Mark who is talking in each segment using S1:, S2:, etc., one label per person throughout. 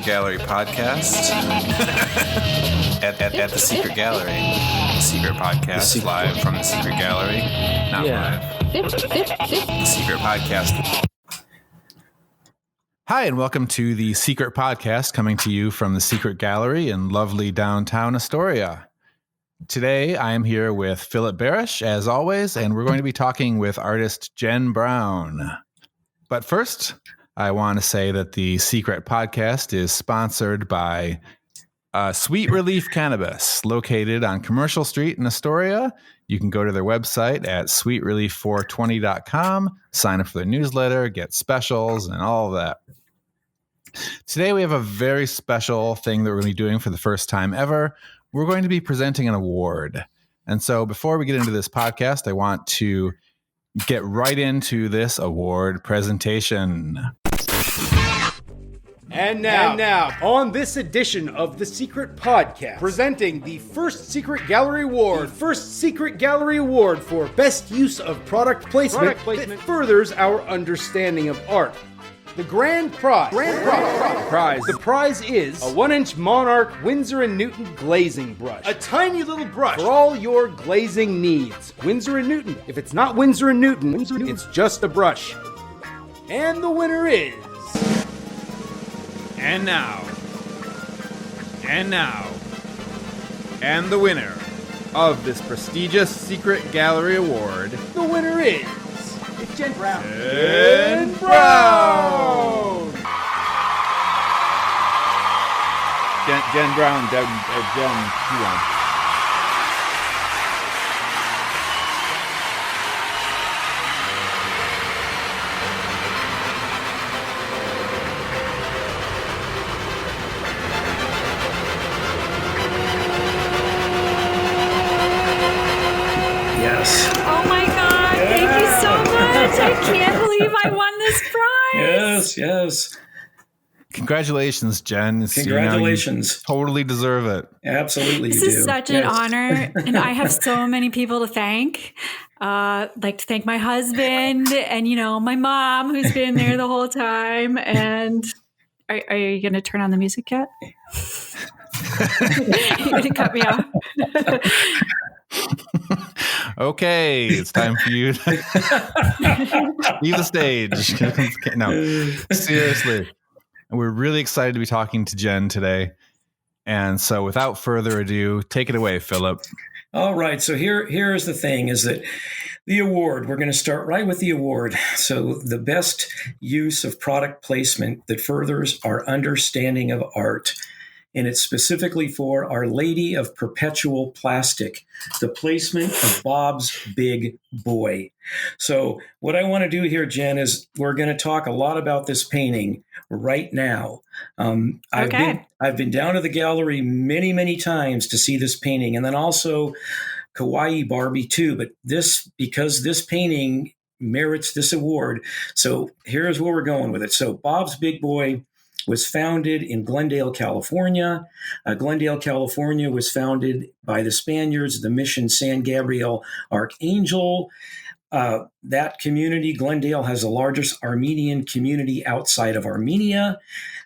S1: Gallery podcast at the Secret Gallery. The Secret Podcast, live from the Secret Gallery. Not live. The Secret Podcast. Hi, and welcome to the Secret Podcast, coming to you from the Secret Gallery in lovely downtown Astoria. Today, I am here with Philip Barish, as always, and we're going to be talking with artist Jen Brown. But first, I want to say that the Secret Podcast is sponsored by Sweet Relief Cannabis, located on Commercial Street in Astoria. You can go to their website at sweetrelief420.com, sign up for their newsletter, get specials, and all of that. Today, we have a very special thing that we're going to be doing for the first time ever. We're going to be presenting an award. And so before we get into this podcast, I want to get right into this award presentation.
S2: And now, on this edition of the Secret Podcast, presenting the first Secret Gallery Award. The first Secret Gallery Award for best use of product placement that furthers our understanding of art. The grand prize. The prize is a 1-inch Monarch Winsor & Newton glazing brush. A tiny little brush for all your glazing needs. Winsor & Newton. If it's not Winsor & Newton, it's just a brush. And the winner is... And the winner of this prestigious Secret Gallery Award. The winner is... It's Jen Brown. Jen Brown!
S1: Jen Brown, Jen, you won.
S3: Yes.
S4: Oh my God, thank you so much. I can't believe I won this prize.
S3: Yes.
S1: Congratulations, Jen.
S3: Congratulations.
S1: You totally deserve it.
S3: Absolutely.
S4: This is such an honor, and I have so many people to thank. Like to thank my husband and, my mom, who's been there the whole time. And are you going to turn on the music yet? You're going to cut me off?
S1: Okay, it's time for you to leave the stage. No, seriously. We're really excited to be talking to Jen today. And so without further ado, take it away, Philip.
S3: All right. So here is the thing, is that the award, we're going to start right with the award. So the best use of product placement that furthers our understanding of art. And it's specifically for Our Lady of Perpetual Plastic, the placement of Bob's Big Boy. So what I want to do here, Jen, is we're going to talk a lot about this painting right now.
S4: Okay.
S3: I've been down to the gallery many, many times to see this painting, and then also Kawaii Barbie too. But because this painting merits this award. So here's where we're going with it. So Bob's Big Boy was founded in Glendale, California. Glendale, California was founded by the Spaniards, the Mission San Gabriel Archangel. That community, Glendale, has the largest Armenian community outside of Armenia.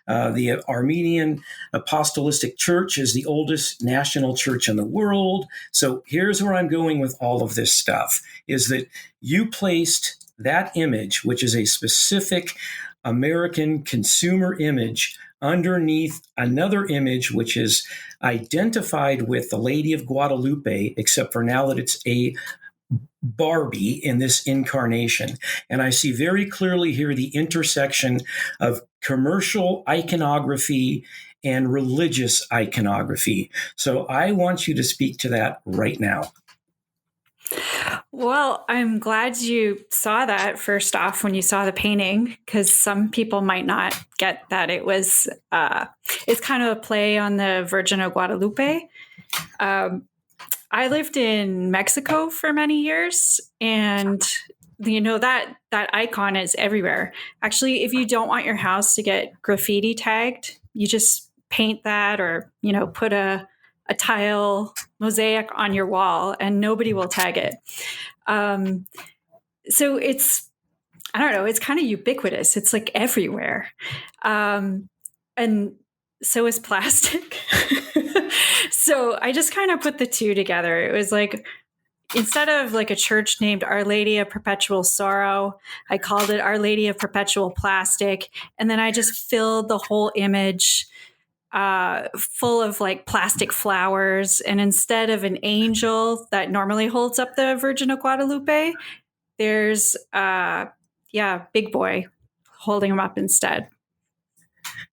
S3: The Armenian Apostolic Church is the oldest national church in the world. So here's where I'm going with all of this stuff, is that you placed that image, which is a specific American consumer image, underneath another image which is identified with the Lady of Guadalupe, except for now that it's a Barbie in this incarnation. And I see very clearly here the intersection of commercial iconography and religious iconography. So I want you to speak to that right now.
S4: Well, I'm glad you saw that first off when you saw the painting, because some people might not get that it was, it's kind of a play on the Virgin of Guadalupe. I lived in Mexico for many years, and that icon is everywhere. Actually, if you don't want your house to get graffiti tagged, you just paint that or, put a tile mosaic on your wall and nobody will tag it. So it's, I don't know, it's kind of ubiquitous. It's like everywhere. And so is plastic. So I just kind of put the two together. It was like, instead of like a church named Our Lady of Perpetual Sorrow, I called it Our Lady of Perpetual Plastic. And then I just filled the whole image full of like plastic flowers. And instead of an angel that normally holds up the Virgin of Guadalupe, there's, Big Boy holding him up instead.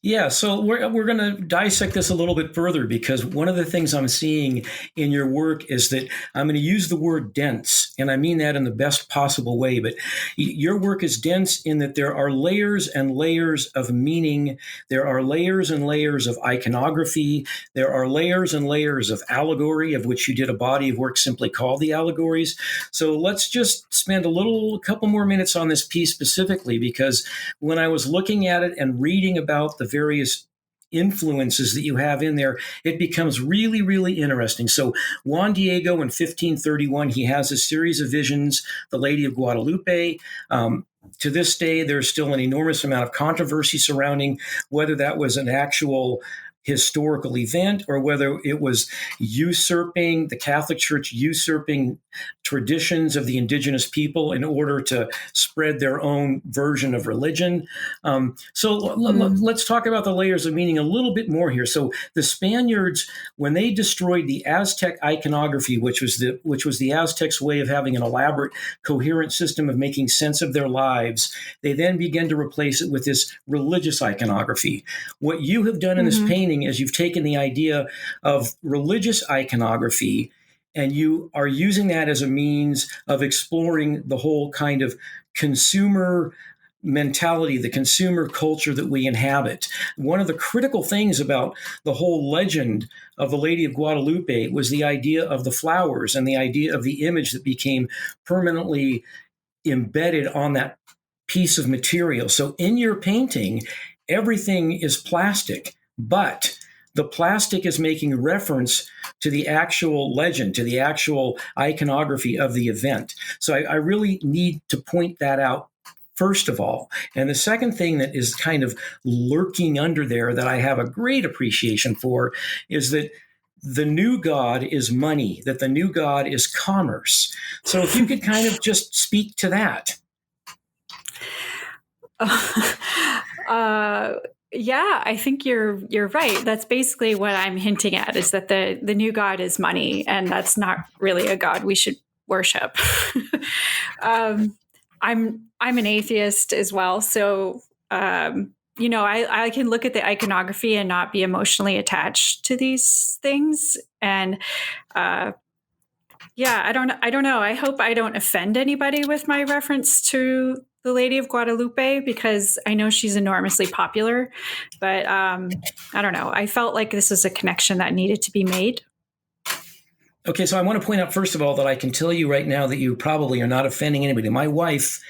S3: Yeah, so we're going to dissect this a little bit further, because one of the things I'm seeing in your work is that I'm going to use the word dense, and I mean that in the best possible way. But your work is dense in that there are layers and layers of meaning. There are layers and layers of iconography. There are layers and layers of allegory, of which you did a body of work simply called the Allegories. So let's just spend a couple more minutes on this piece specifically, because when I was looking at it and reading about the various influences that you have in there, it becomes really, really interesting. So Juan Diego in 1531, he has a series of visions, the Lady of Guadalupe. To this day, there's still an enormous amount of controversy surrounding whether that was an actual historical event or whether it was the Catholic Church usurping traditions of the indigenous people in order to spread their own version of religion. Let's talk about the layers of meaning a little bit more here. So the Spaniards, when they destroyed the Aztec iconography, which was the Aztecs' way of having an elaborate, coherent system of making sense of their lives, they then began to replace it with this religious iconography. What you have done in this painting is you've taken the idea of religious iconography and you are using that as a means of exploring the whole kind of consumer mentality, the consumer culture that we inhabit. One of the critical things about the whole legend of the Lady of Guadalupe was the idea of the flowers and the idea of the image that became permanently embedded on that piece of material. So in your painting, everything is plastic, but the plastic is making reference to the actual legend, to the actual iconography of the event. So I really need to point that out, first of all. And the second thing that is kind of lurking under there that I have a great appreciation for is that the new god is money, that the new god is commerce. So if you could kind of just speak to that.
S4: Yeah, I think you're right. That's basically what I'm hinting at, is that the new god is money, and that's not really a god we should worship. I'm an atheist as well, so I can look at the iconography and not be emotionally attached to these things. And I don't know. I hope I don't offend anybody with my reference to the Lady of Guadalupe, because I know she's enormously popular, but I don't know. I felt like this was a connection that needed to be made.
S3: Okay, so I want to point out, first of all, that I can tell you right now that you probably are not offending anybody. My wife,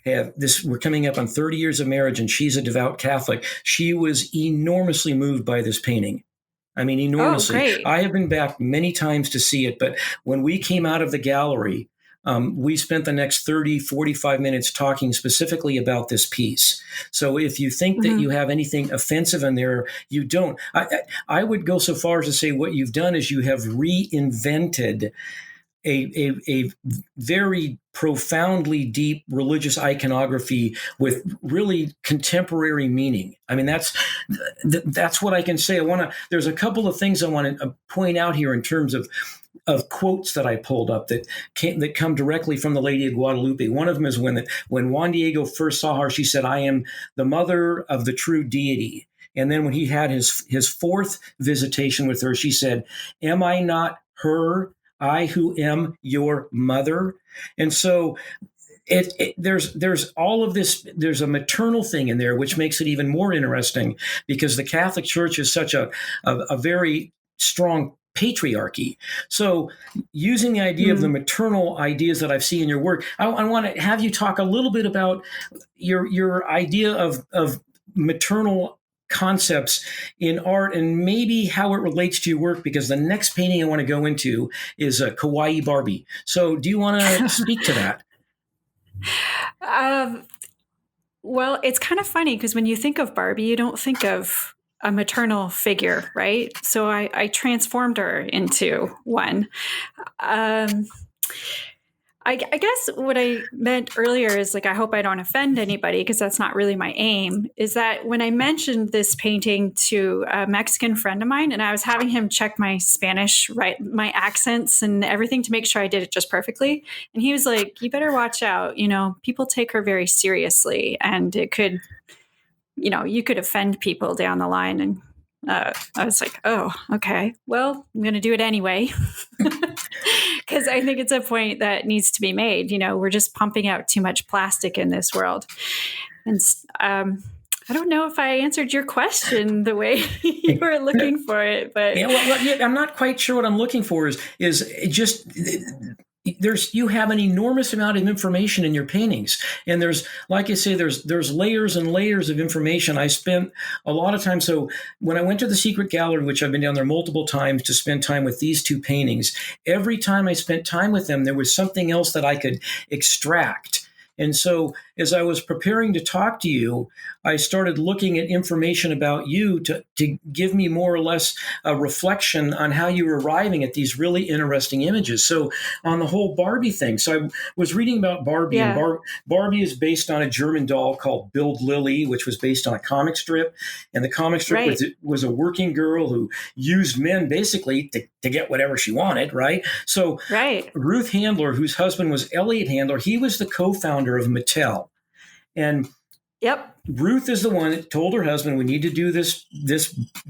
S3: we're coming up on 30 years of marriage, and she's a devout Catholic. She was enormously moved by this painting. I mean, enormously.
S4: Oh, great.
S3: I have been back many times to see it, but when we came out of the gallery, we spent the next 30, 45 minutes talking specifically about this piece. So if you think that you have anything offensive in there, you don't. I would go so far as to say what you've done is you have reinvented a very profoundly deep religious iconography with really contemporary meaning. I mean, that's what I can say. There's a couple of things I want to point out here in terms of quotes that I pulled up that come directly from the Lady of Guadalupe. One of them is when Juan Diego first saw her, she said, "I am the mother of the true deity." And then when he had his fourth visitation with her, she said, "Am I not her? I who am your mother?" And so there's all of this. There's a maternal thing in there, which makes it even more interesting, because the Catholic Church is such a very strong patriarchy. So using the idea of the maternal ideas that I've seen in your work, I want to have you talk a little bit about your idea of maternal concepts in art and maybe how it relates to your work, because the next painting I want to go into is a Kawaii Barbie. So do you want to speak to that?
S4: Well, it's kind of funny because when you think of Barbie, you don't think of a maternal figure, right? So I transformed her into one. I guess what I meant earlier is like, I hope I don't offend anybody, because that's not really my aim, is that when I mentioned this painting to a Mexican friend of mine, and I was having him check my Spanish, right, my accents and everything to make sure I did it just perfectly. And he was like, you better watch out. People take her very seriously, and it could, you could offend people down the line. And I was like, oh, okay, well, I'm going to do it anyway. Because I think it's a point that needs to be made. We're just pumping out too much plastic in this world. And I don't know if I answered your question the way you were looking for it, but
S3: I'm not quite sure what I'm looking for is just you have an enormous amount of information in your paintings, and there's, like I say, there's layers and layers of information. I spent a lot of time. So when I went to the Secret Gallery, which I've been down there multiple times to spend time with these two paintings, every time I spent time with them, there was something else that I could extract. And so as I was preparing to talk to you, I started looking at information about you to give me more or less a reflection on how you were arriving at these really interesting images. So on the whole Barbie thing, so I was reading about Barbie,
S4: Yeah.
S3: and Barbie is based on a German doll called Bild Lilly, which was based on a comic strip. And the comic strip
S4: Right.
S3: was a working girl who used men basically to get whatever she wanted, right? So
S4: right.
S3: Ruth Handler, whose husband was Elliot Handler, he was the co-founder of Mattel. And
S4: Yep.
S3: Ruth is the one that told her husband, we need to do this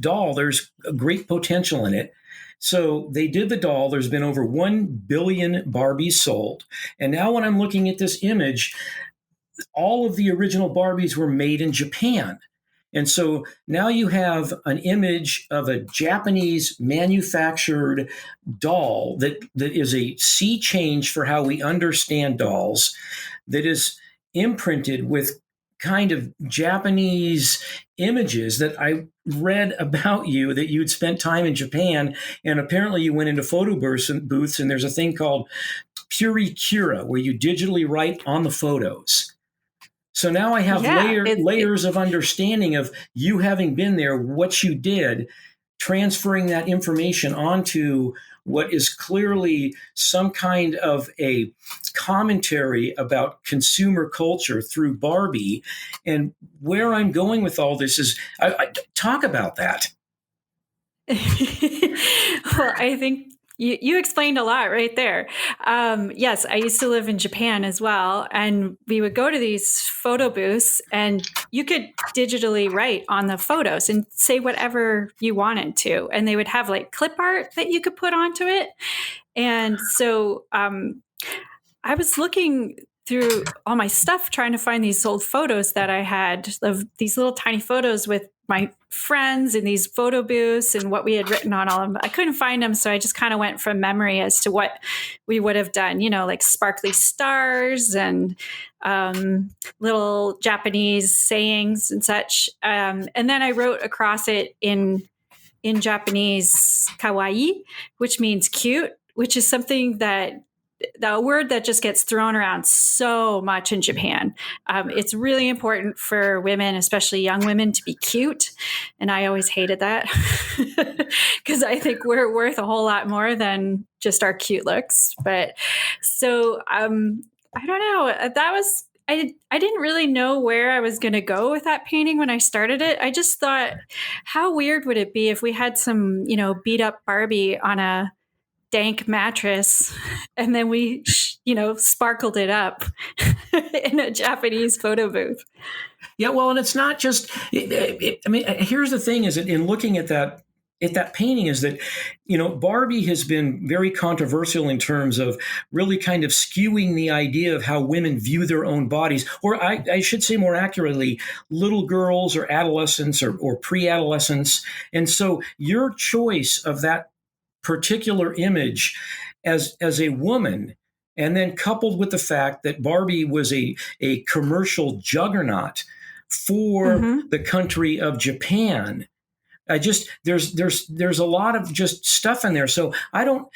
S3: doll. There's a great potential in it. So they did the doll. There's been over 1 billion Barbies sold. And now when I'm looking at this image, all of the original Barbies were made in Japan. And so now you have an image of a Japanese manufactured doll that is a sea change for how we understand dolls, that is imprinted with kind of Japanese images that I read about you, that you'd spent time in Japan, and apparently you went into photo booths, and there's a thing called Puricura, where you digitally write on the photos. So now I have layers of understanding of you having been there, what you did, transferring that information onto what is clearly some kind of a commentary about consumer culture through Barbie. And where I'm going with all this is, I talk about that.
S4: Well, I think you explained a lot right there. Yes, I used to live in Japan as well, and we would go to these photo booths, and you could digitally write on the photos and say whatever you wanted to, and they would have like clip art that you could put onto it. And so I was looking through all my stuff trying to find these old photos that I had of these little tiny photos with my friends in these photo booths and what we had written on all of them. I couldn't find them, so I just kind of went from memory as to what we would have done, like sparkly stars and little Japanese sayings and such. And then I wrote across it in Japanese, kawaii, which means cute, which is something that the word that just gets thrown around so much in Japan. It's really important for women, especially young women, to be cute. And I always hated that because I think we're worth a whole lot more than just our cute looks. But so I don't know. That was, I didn't really know where I was going to go with that painting when I started it. I just thought, how weird would it be if we had some, beat up Barbie on a dank mattress and then we sparkled it up in a Japanese photo booth.
S3: Yeah, well, and it's not just here's the thing, is that in looking at that painting, is that Barbie has been very controversial in terms of really kind of skewing the idea of how women view their own bodies, or I should say more accurately, little girls or adolescents or pre-adolescents. And so your choice of that particular image as a woman, and then coupled with the fact that Barbie was a commercial juggernaut for the country of Japan. There's a lot of just stuff in there. So I don't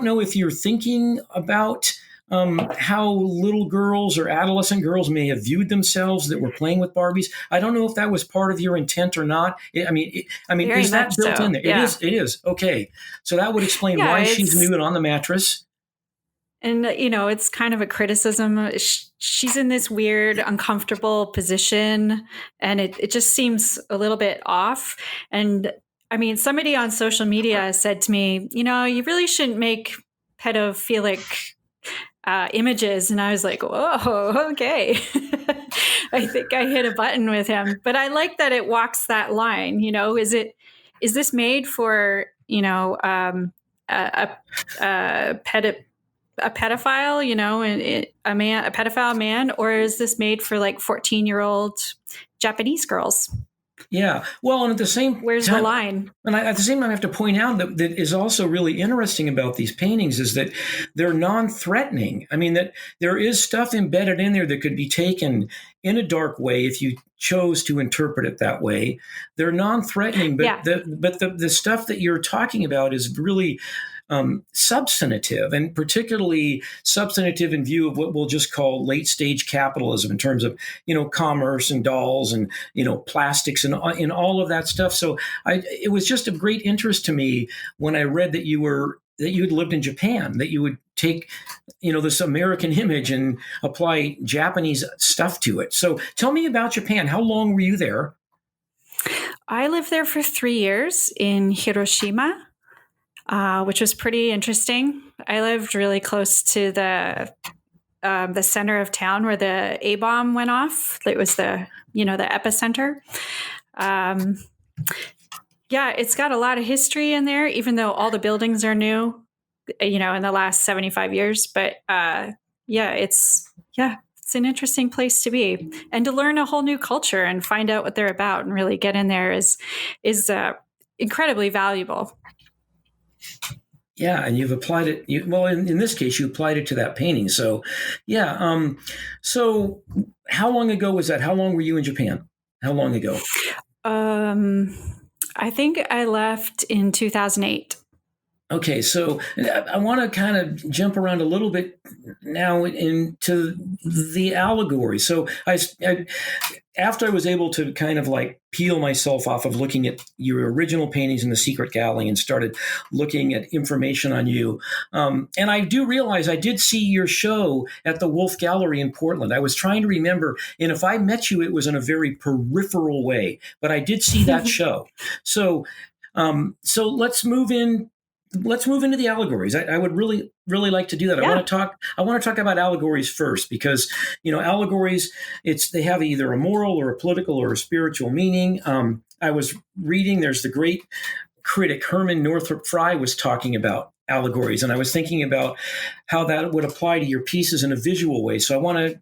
S3: know if you're thinking about how little girls or adolescent girls may have viewed themselves that were playing with Barbies. I don't know if that was part of your intent or not.
S4: Very
S3: is that
S4: much
S3: built
S4: so.
S3: in there?
S4: Yeah.
S3: It is. Okay. So that would explain
S4: Yeah,
S3: why she's
S4: it's-
S3: nude on the mattress.
S4: And, it's kind of a criticism. She's in this weird, uncomfortable position, and it just seems a little bit off. And I mean, somebody on social media said to me, you really shouldn't make pedophilic images. And I was like, whoa, okay. I think I hit a button with him. But I like that it walks that line. Is this made for, a pedophile, a pedophile man, or is this made for like 14-year-old Japanese girls?
S3: Yeah. Well, and at the same
S4: Where's
S3: time,
S4: the line?
S3: And at the same time, I have to point out that is also really interesting about these paintings is that they're non-threatening. I mean, that there is stuff embedded in there that could be taken in a dark way if you chose to interpret it that way. They're non-threatening, but
S4: Yeah.
S3: the stuff that you're talking about is really substantive, and particularly substantive in view of what we'll just call late stage capitalism in terms of commerce and dolls and plastics and all of that stuff. So it was just of great interest to me when I read that you had lived in Japan, that you would take this American image and apply Japanese stuff to it. So tell me about Japan. How long were you there?
S4: I lived there for 3 years in Hiroshima. Which was pretty interesting. I lived really close to the center of town where the A bomb went off. It was the epicenter. It's got a lot of history in there, even though all the buildings are new, in the last 75 years. But it's an interesting place to be, and to learn a whole new culture and find out what they're about and really get in there is incredibly valuable.
S3: Yeah, and you've applied it. In this case, you applied it to that painting. So, yeah. So, how long ago was that? How long were you in Japan? How long ago?
S4: I think I left in 2008.
S3: Okay, so I want to kind of jump around a little bit now into the allegory. So after I was able to kind of like peel myself off of looking at your original paintings in the Secret Gallery and started looking at information on you, and I do realize I did see your show at the Wolf Gallery in Portland. I was trying to remember, and if I met you, it was in a very peripheral way, but I did see that show. So let's move into the allegories. I would really, really like to do that.
S4: Yeah.
S3: I want to talk about allegories first because, allegories, they have either a moral or a political or a spiritual meaning. I was reading, there's the great critic Herman Northrop Frye was talking about allegories, and I was thinking about how that would apply to your pieces in a visual way. So I want to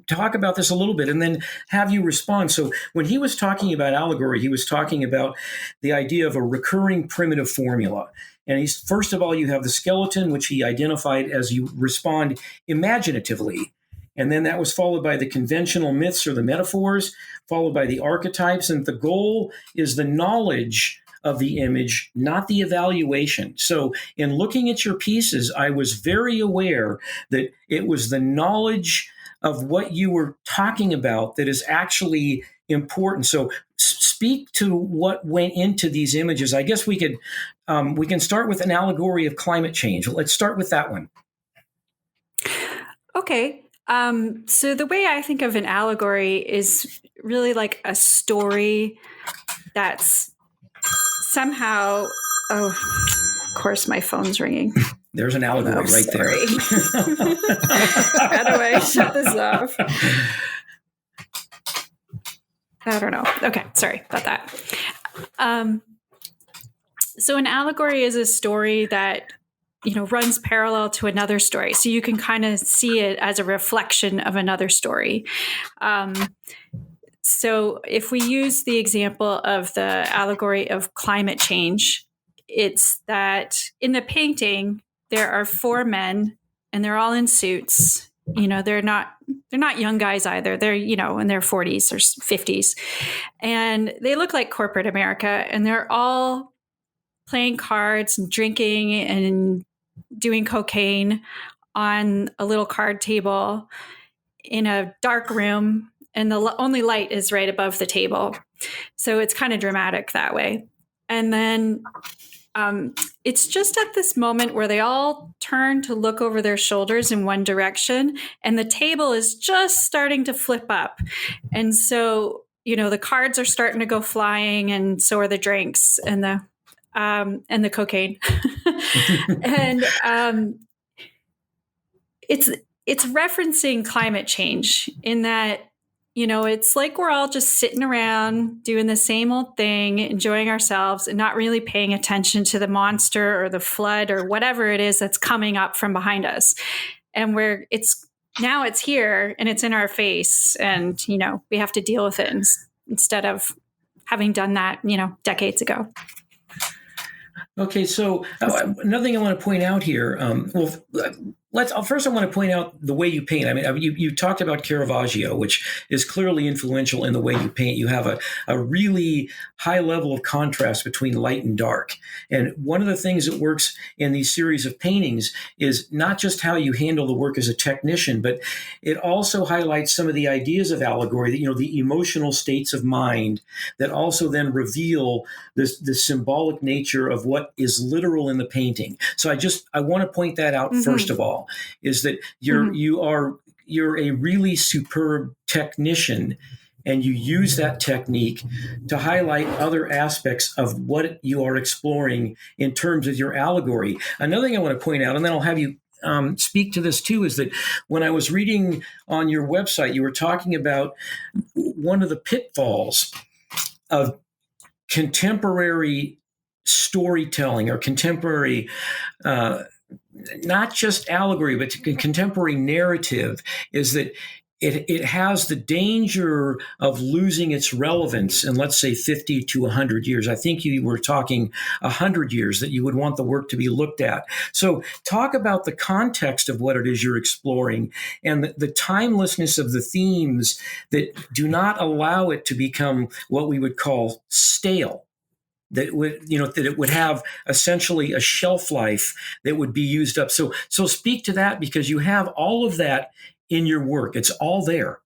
S3: talk about this a little bit and then have you respond. So when he was talking about allegory, he was talking about the idea of a recurring primitive formula. And first of all, you have the skeleton, which he identified as you respond imaginatively. And then that was followed by the conventional myths or the metaphors, followed by the archetypes. And the goal is the knowledge of the image, not the evaluation. So in looking at your pieces, I was very aware that it was the knowledge of what you were talking about that is actually important. So speak to what went into these images. I guess we can start with an allegory of climate change. Let's start with that one.
S4: Okay. So the way I think of an allegory is really like a story that's somehow, of course, my phone's ringing.
S3: There's an allegory right there.
S4: How do I shut this off? I don't know. Okay, sorry about that. So an allegory is a story that runs parallel to another story, so you can kind of see it as a reflection of another story. So if we use the example of the allegory of climate change, it's that in the painting there are 4 men and they're all in suits. They're not young guys either. They're, in their 40s or 50s. And they look like corporate America, and they're all playing cards and drinking and doing cocaine on a little card table in a dark room, and the only light is right above the table. So it's kind of dramatic that way. And then it's just at this moment where they all turn to look over their shoulders in one direction, and the table is just starting to flip up. And so, the cards are starting to go flying, and so are the drinks and the cocaine. And it's referencing climate change in that, it's like we're all just sitting around doing the same old thing, enjoying ourselves and not really paying attention to the monster or the flood or whatever it is that's coming up from behind us. And it's here and it's in our face, and, we have to deal with it instead of having done that, decades ago.
S3: Okay, so another thing I want to point out here. First I want to point out the way you paint. I mean, you talked about Caravaggio, which is clearly influential in the way you paint. You have a really high level of contrast between light and dark. And one of the things that works in these series of paintings is not just how you handle the work as a technician, but it also highlights some of the ideas of allegory, the emotional states of mind that also then reveal the symbolic nature of what is literal in the painting. So I want to point that out first of all. Is that you're a really superb technician, and you use that technique to highlight other aspects of what you are exploring in terms of your allegory. Another thing I want to point out, and then I'll have you speak to this too, is that when I was reading on your website, you were talking about one of the pitfalls of contemporary storytelling or contemporary not just allegory, but contemporary narrative, is that it has the danger of losing its relevance in, let's say, 50 to 100 years. I think you were talking 100 years that you would want the work to be looked at. So talk about the context of what it is you're exploring and the timelessness of the themes that do not allow it to become what we would call stale. That it would have essentially a shelf life that would be used up. So speak to that, because you have all of that in your work. It's all there.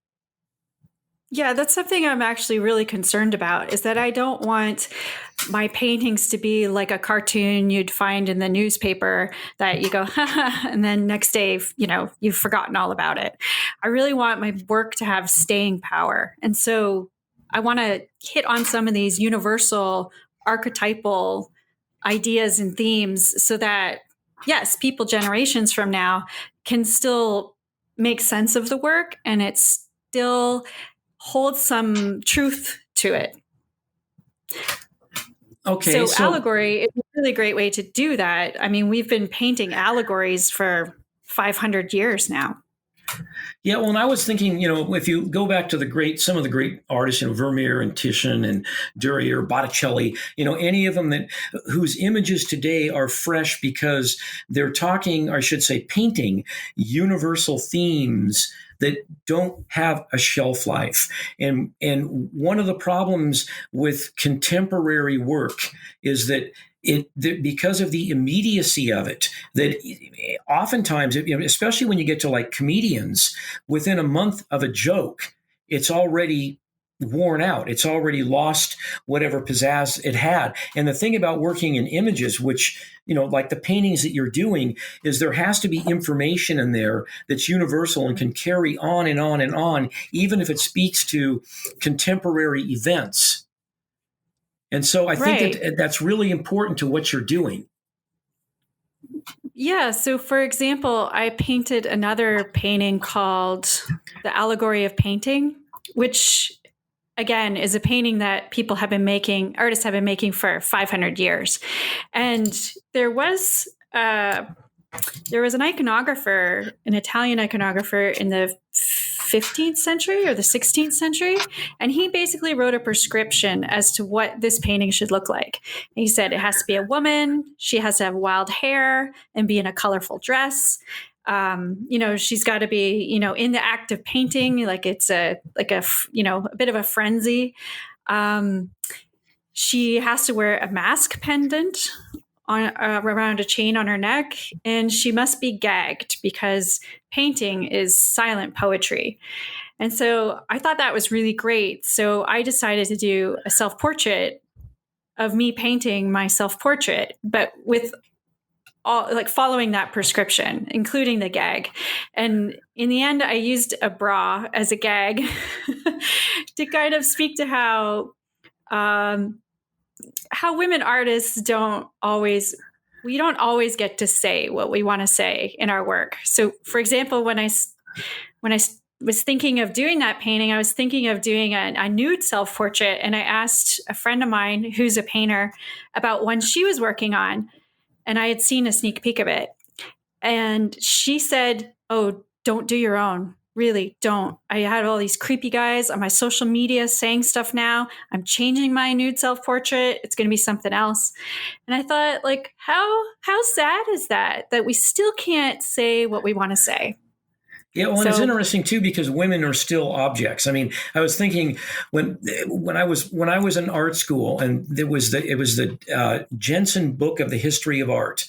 S4: Yeah, that's something I'm actually really concerned about, is that I don't want my paintings to be like a cartoon you'd find in the newspaper that you go, and then next day, you've forgotten all about it. I really want my work to have staying power. And so I want to hit on some of these universal archetypal ideas and themes so that, yes, people generations from now can still make sense of the work and it still holds some truth to it.
S3: Okay.
S4: So allegory is a really great way to do that. I mean, we've been painting allegories for 500 years now.
S3: Yeah, well, and I was thinking, if you go back to some of the great artists, Vermeer and Titian and Durer, Botticelli, any of them whose images today are fresh because they're talking, or I should say, painting universal themes that don't have a shelf life. And one of the problems with contemporary work is that because of the immediacy of it, that oftentimes, especially when you get to like comedians, within a month of a joke, it's already worn out. It's already lost whatever pizzazz it had. And the thing about working in images, which, like the paintings that you're doing, is there has to be information in there that's universal and can carry on and on and on, even if it speaks to contemporary events. And so I think that's really important to what you're doing.
S4: Yeah. So, for example, I painted another painting called The Allegory of Painting, which, again, is a painting that artists have been making for 500 years. And there was an iconographer, an Italian iconographer in the 15th century or the 16th century. And he basically wrote a prescription as to what this painting should look like. And he said it has to be a woman. She has to have wild hair and be in a colorful dress. She's got to be, in the act of painting, like it's a bit of a frenzy. She has to wear a mask pendant on around a chain on her neck, and she must be gagged because painting is silent poetry. And so I thought that was really great. So I decided to do a self-portrait of me painting my self-portrait, but with all like following that prescription, including the gag. And in the end, I used a bra as a gag to kind of speak to how women artists don't always get to say what we want to say in our work. So, for example, when I was thinking of doing that painting, I was thinking of doing a nude self-portrait, and I asked a friend of mine who's a painter about one she was working on, and I had seen a sneak peek of it. And she said, "Oh, don't do your own. Really, don't. I had all these creepy guys on my social media saying stuff now. I'm changing my nude self-portrait. It's going to be something else." And I thought, like, how sad is that we still can't say what we want to say?
S3: Yeah, well, and it's interesting too because women are still objects. I mean, I was thinking when I was in art school, and it was the Jensen Book of the History of Art.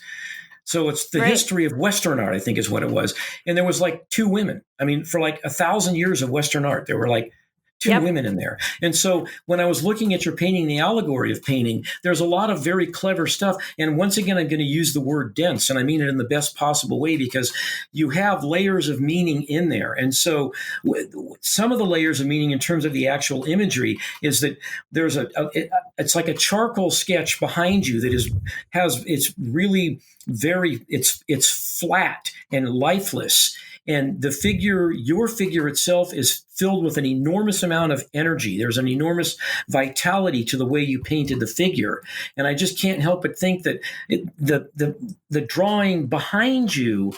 S3: So it's the history of Western art, I think is what it was. And there was like two women. I mean, for like 1,000 years of Western art, there were like two women in there. And so when I was looking at your painting, the allegory of painting, there's a lot of very clever stuff. And once again, I'm going to use the word dense, and I mean it in the best possible way because you have layers of meaning in there. And so some of the layers of meaning in terms of the actual imagery is that there's it's like a charcoal sketch behind you that it's really it's flat and lifeless. And your figure itself is filled with an enormous amount of energy. There's an enormous vitality to the way you painted the figure. And I just can't help but think that the drawing behind you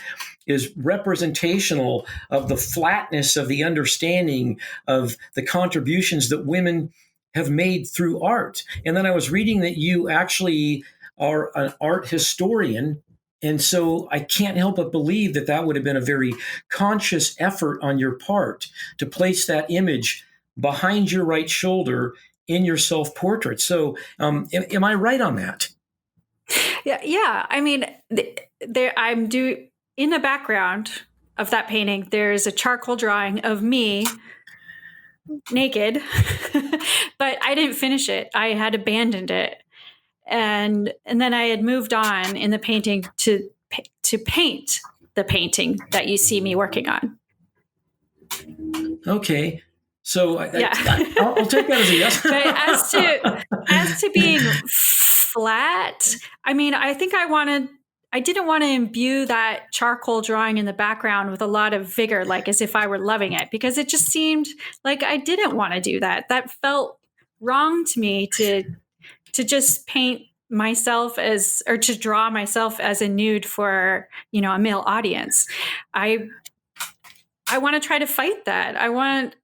S3: is representational of the flatness of the understanding of the contributions that women have made through art. And then I was reading that you actually are an art historian. And so I can't help but believe that would have been a very conscious effort on your part to place that image behind your right shoulder in your self-portrait. So am I right on that?
S4: Yeah. I mean, in the background of that painting, there's a charcoal drawing of me naked, but I didn't finish it. I had abandoned it. And then I had moved on in the painting to paint the painting that you see me working on.
S3: Okay, so I'll take that as a yes.
S4: But as to being flat, I mean, I think I didn't want to imbue that charcoal drawing in the background with a lot of vigor, like as if I were loving it, because it just seemed like I didn't want to do that. That felt wrong to me to just paint myself or to draw myself as a nude for, a male audience. I want to try to fight that. I want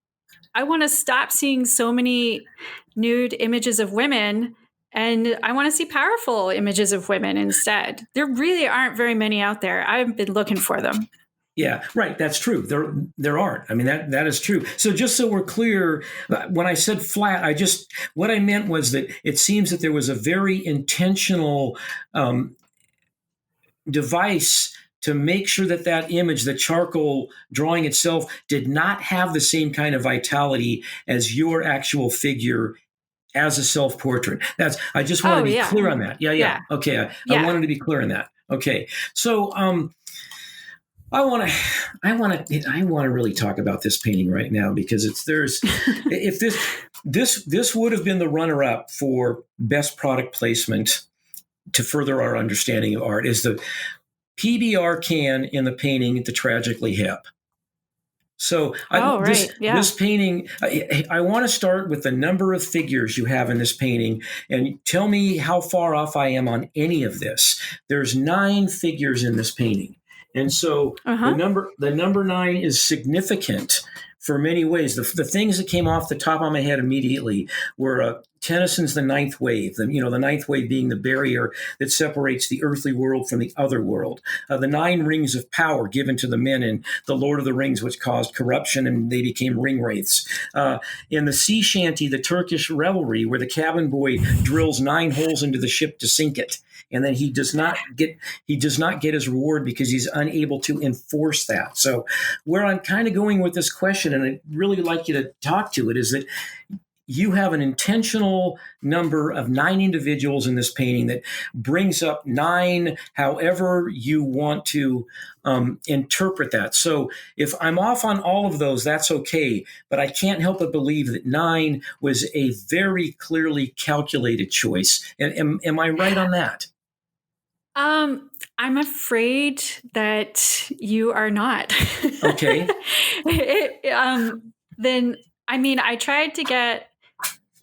S4: to stop seeing so many nude images of women, and I want to see powerful images of women instead. There really aren't very many out there. I've been looking for them.
S3: Yeah, right. That's true. There aren't. I mean, that is true. So just so we're clear, when I said flat, what I meant was that it seems that there was a very intentional device to make sure that image, the charcoal drawing itself, did not have the same kind of vitality as your actual figure as a self-portrait. I just want to be clear on that. Yeah. Okay. I wanted to be clear on that. Okay. So, I want to really talk about this painting right now because if this would have been the runner-up for best product placement to further our understanding of art is the PBR can in the painting, The Tragically Hip. So this painting, I want to start with the number of figures you have in this painting and tell me how far off I am on any of this. There's 9 figures in this painting. And so the number 9 is significant for many ways. The things that came off the top of my head immediately were Tennyson's The Ninth Wave, the ninth wave being the barrier that separates the earthly world from the other world. The 9 rings of power given to the men in The Lord of the Rings, which caused corruption and they became ring wraiths. In the sea shanty, the Turkish revelry, where the cabin boy drills 9 holes into the ship to sink it. And then he does not get his reward because he's unable to enforce that. So where I'm kind of going with this question, and I'd really like you to talk to it, is that you have an intentional number of 9 individuals in this painting that brings up 9, however you want to interpret that. So if I'm off on all of those, that's okay. But I can't help but believe that 9 was a very clearly calculated choice. And am I right on that?
S4: I'm afraid that you are not.
S3: Okay.
S4: Then, I mean, I tried to get,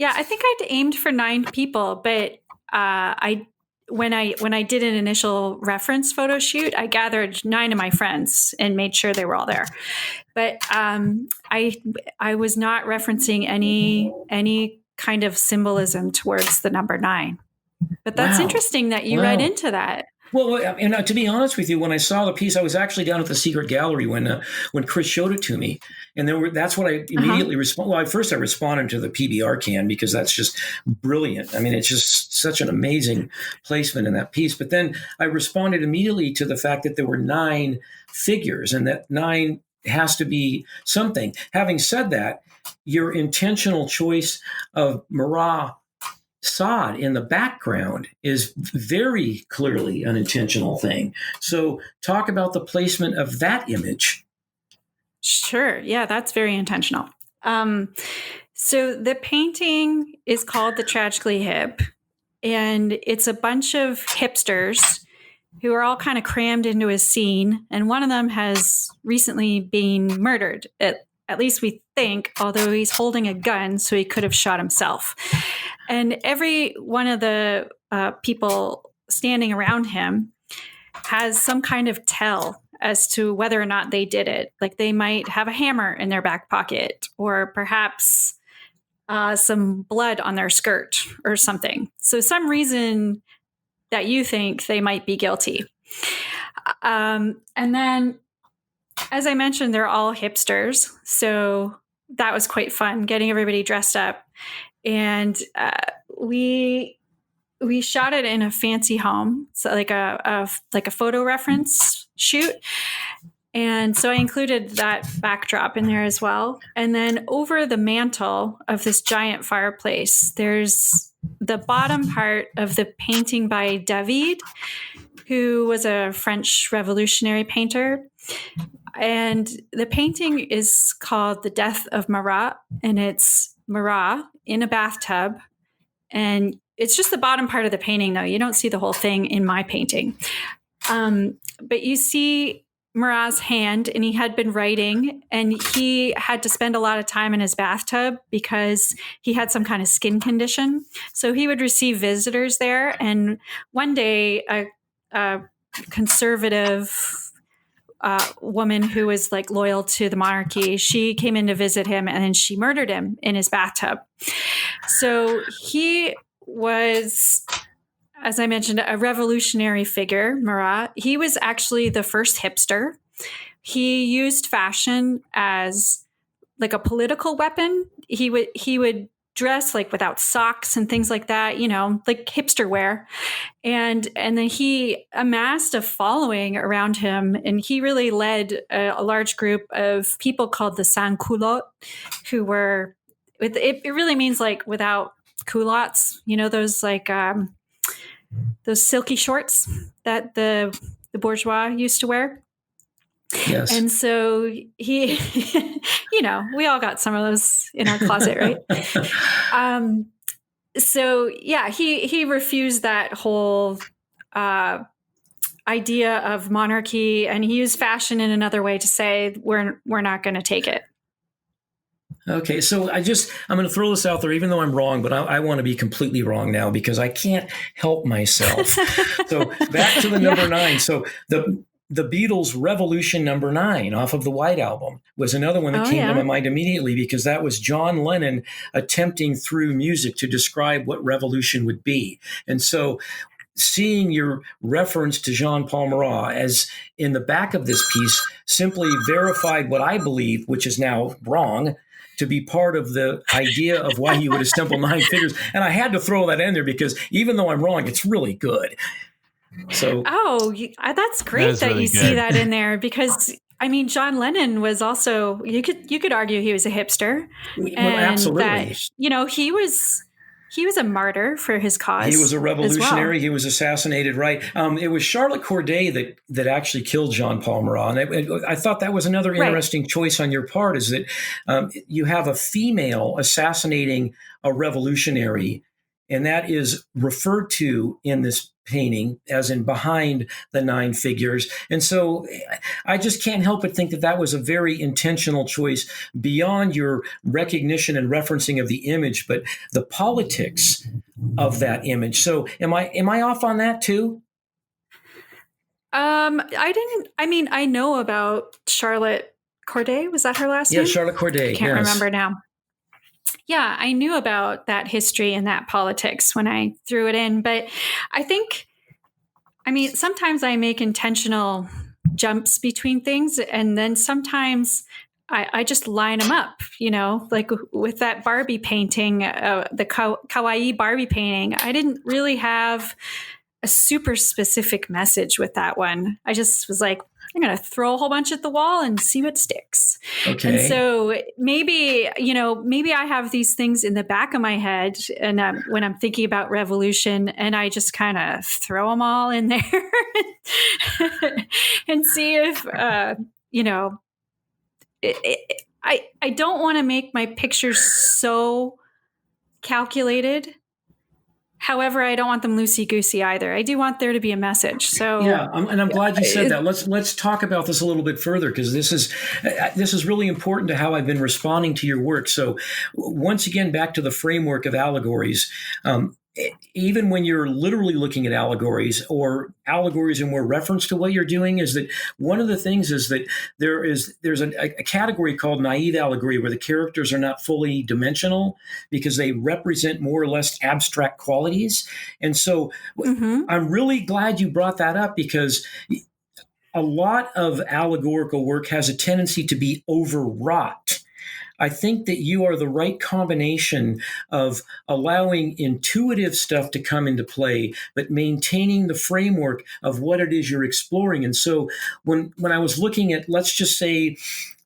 S4: I think I'd aimed for 9 people, but when I did an initial reference photo shoot, I gathered 9 of my friends and made sure they were all there. But I was not referencing any kind of symbolism towards the number 9. But that's interesting that you read into that.
S3: Well, and to be honest with you, when I saw the piece, I was actually down at the Secret Gallery when Chris showed it to me, and that's what I immediately responded. Well, first I responded to the PBR can because that's just brilliant. I mean, it's just such an amazing placement in that piece. But then I responded immediately to the fact that there were 9 figures, and that 9 has to be something. Having said that, your intentional choice of Marat Sod in the background is very clearly an intentional thing. So talk about the placement of that image.
S4: Sure. Yeah, that's very intentional. So the painting is called The Tragically Hip, and it's a bunch of hipsters who are all kind of crammed into a scene, and one of them has recently been murdered, at least we think, although he's holding a gun, so he could have shot himself. And every one of the people standing around him has some kind of tell as to whether or not they did it. Like they might have a hammer in their back pocket, or perhaps some blood on their skirt or something. So some reason that you think they might be guilty. And then, as I mentioned, they're all hipsters. So that was quite fun, getting everybody dressed up. And we shot it in a fancy home, so like a photo reference shoot. And so I included that backdrop in there as well. And then over the mantle of this giant fireplace, there's the bottom part of the painting by David, who was a French revolutionary painter. And the painting is called The Death of Marat, and it's Marat in a bathtub. And it's just the bottom part of the painting, though. You don't see the whole thing in my painting. But you see Marat's hand, and he had been writing, and he had to spend a lot of time in his bathtub because he had some kind of skin condition. So he would receive visitors there. And one day, a conservative woman who was like loyal to the monarchy, she came in to visit him, and then she murdered him in his bathtub. So he was, as I mentioned, a revolutionary figure, Marat. He was actually the first hipster. He used fashion as like a political weapon. He would dress like without socks and things like that, like hipster wear. And then he amassed a following around him, and he really led a large group of people called the sans-culottes, who were, it really means like without culottes, those like those silky shorts that the bourgeois used to wear.
S3: Yes.
S4: And so he, we all got some of those in our closet, right? So yeah, he refused that whole idea of monarchy, and he used fashion in another way to say we're not going to take it.
S3: Okay, so I'm going to throw this out there, even though I'm wrong, but I want to be completely wrong now because I can't help myself. So back to the number 9. So the Beatles' Revolution number 9 off of the White Album was another one that came to my mind immediately, because that was John Lennon attempting through music to describe what revolution would be. And so seeing your reference to Jean-Paul Marat as in the back of this piece simply verified what I believe, which is now wrong, to be part of the idea of why he would assemble 9 figures. And I had to throw that in there because even though I'm wrong, it's really good. So,
S4: that's great that you see that in there, because I mean, John Lennon was also, you could argue he was a hipster.
S3: Well, absolutely.
S4: That, he was a martyr for his cause.
S3: He was a revolutionary.
S4: Well.
S3: He was assassinated, right? It was Charlotte Corday that actually killed Jean-Paul Marat. And I thought that was another interesting choice on your part, is that you have a female assassinating a revolutionary, and that is referred to in this painting as in behind the 9 figures. And so I just can't help but think that that was a very intentional choice beyond your recognition and referencing of the image, but the politics of that image. So am I off on that too?
S4: I know about Charlotte Corday. Was that her last name?
S3: Yeah, Charlotte Corday.
S4: I can't remember now. Yeah, I knew about that history and that politics when I threw it in. But I think, sometimes I make intentional jumps between things, and then sometimes I just line them up, like with that Barbie painting, the kawaii Barbie painting. I didn't really have a super specific message with that one. I just was like, I'm going to throw a whole bunch at the wall and see what sticks.
S3: Okay.
S4: And so maybe I have these things in the back of my head, and when I'm thinking about revolution, and I just kind of throw them all in there and see if, I don't want to make my pictures so calculated. However, I don't want them loosey-goosey either. I do want there to be a message. So
S3: yeah, I'm glad you said that. Let's talk about this a little bit further, because this is really important to how I've been responding to your work. So once again, back to the framework of allegories. Even when you're literally looking at allegories, or allegories in more reference to what you're doing, is that one of the things is that there's a category called naive allegory, where the characters are not fully dimensional because they represent more or less abstract qualities. And so I'm really glad you brought that up, because a lot of allegorical work has a tendency to be overwrought. I think that you are the right combination of allowing intuitive stuff to come into play, but maintaining the framework of what it is you're exploring. And so when I was looking at, let's just say,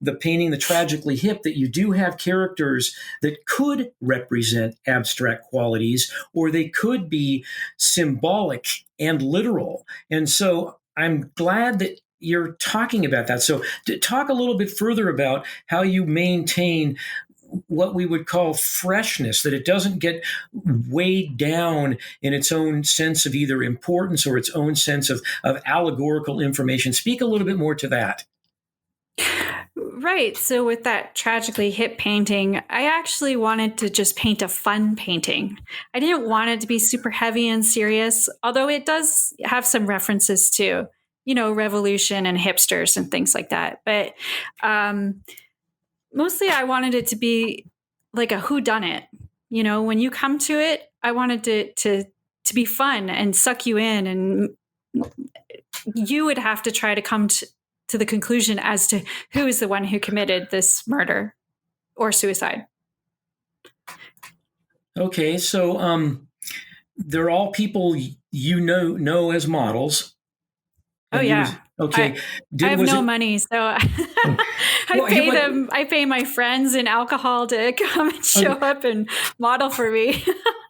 S3: the painting, The Tragically Hip, that you do have characters that could represent abstract qualities, or they could be symbolic and literal. And so I'm glad that you're talking about that. So to talk a little bit further about how you maintain what we would call freshness, that it doesn't get weighed down in its own sense of either importance or its own sense of allegorical information. Speak a little bit more to that.
S4: Right. So with that Tragically Hip painting, I actually wanted to just paint a fun painting. I didn't want it to be super heavy and serious, although it does have some references to revolution and hipsters and things like that. But mostly I wanted it to be like a whodunit. When you come to it, I wanted it to be fun and suck you in, and you would have to try to come to the conclusion as to who is the one who committed this murder or suicide.
S3: Okay, so they're all people you know as models.
S4: Oh, yeah.
S3: Okay.
S4: I have no money, so I pay them. I pay my friends in alcohol to come and show up and model for me.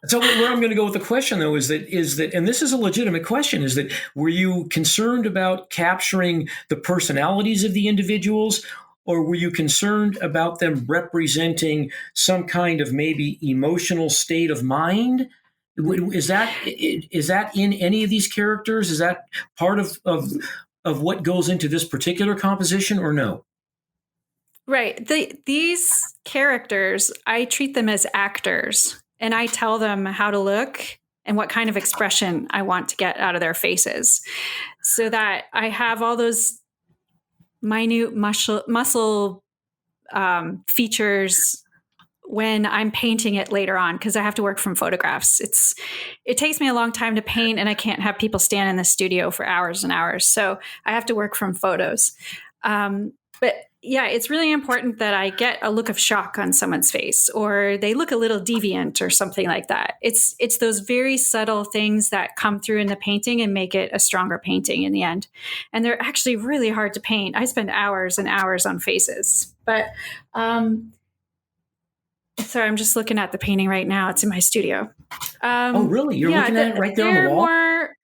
S3: So where I'm going to go with the question, though, is that, and this is a legitimate question, is that were you concerned about capturing the personalities of the individuals, or were you concerned about them representing some kind of maybe emotional state of mind? Is that in any of these characters? Is that part of what goes into this particular composition, or no?
S4: Right. These characters, I treat them as actors, and I tell them how to look and what kind of expression I want to get out of their faces. so that I have all those minute muscle features when I'm painting it later on, because I have to work from photographs. It takes me a long time to paint, and I can't have people stand in the studio for hours and hours. So I have to work from photos. But yeah, it's really important that I get a look of shock on someone's face, or they look a little deviant or something like that. It's those very subtle things that come through in the painting and make it a stronger painting in the end. And they're actually really hard to paint. I spend hours and hours on faces. But sorry, I'm just looking at the painting right now. It's in my studio.
S3: Oh, really? You're looking at it right there on the wall?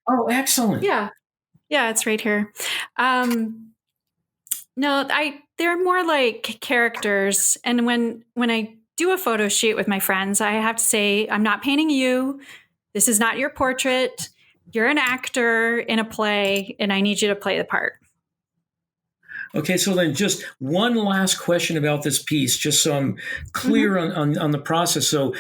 S3: Oh, excellent.
S4: Yeah, it's right here. No, they're more like characters. And when I do a photo shoot with my friends, I have to say, I'm not painting you. This is not your portrait. You're an actor in a play, and I need you to play the part.
S3: Okay, so then just one last question about this piece, just so I'm clear on the process. So,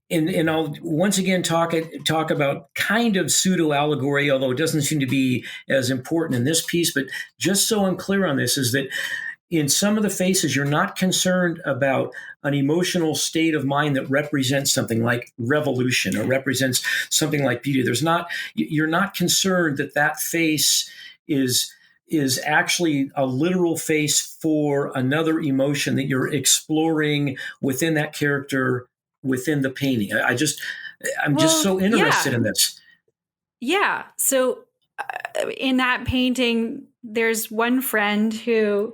S3: and I'll once again talk about kind of pseudo allegory, although it doesn't seem to be as important in this piece. But just so I'm clear on this, is that in some of the faces, you're not concerned about an emotional state of mind that represents something like revolution or represents something like beauty. You're not concerned that face is actually a literal face for another emotion that you're exploring within that character, within the painting. I'm just so interested in this.
S4: Yeah. So in that painting, there's one friend who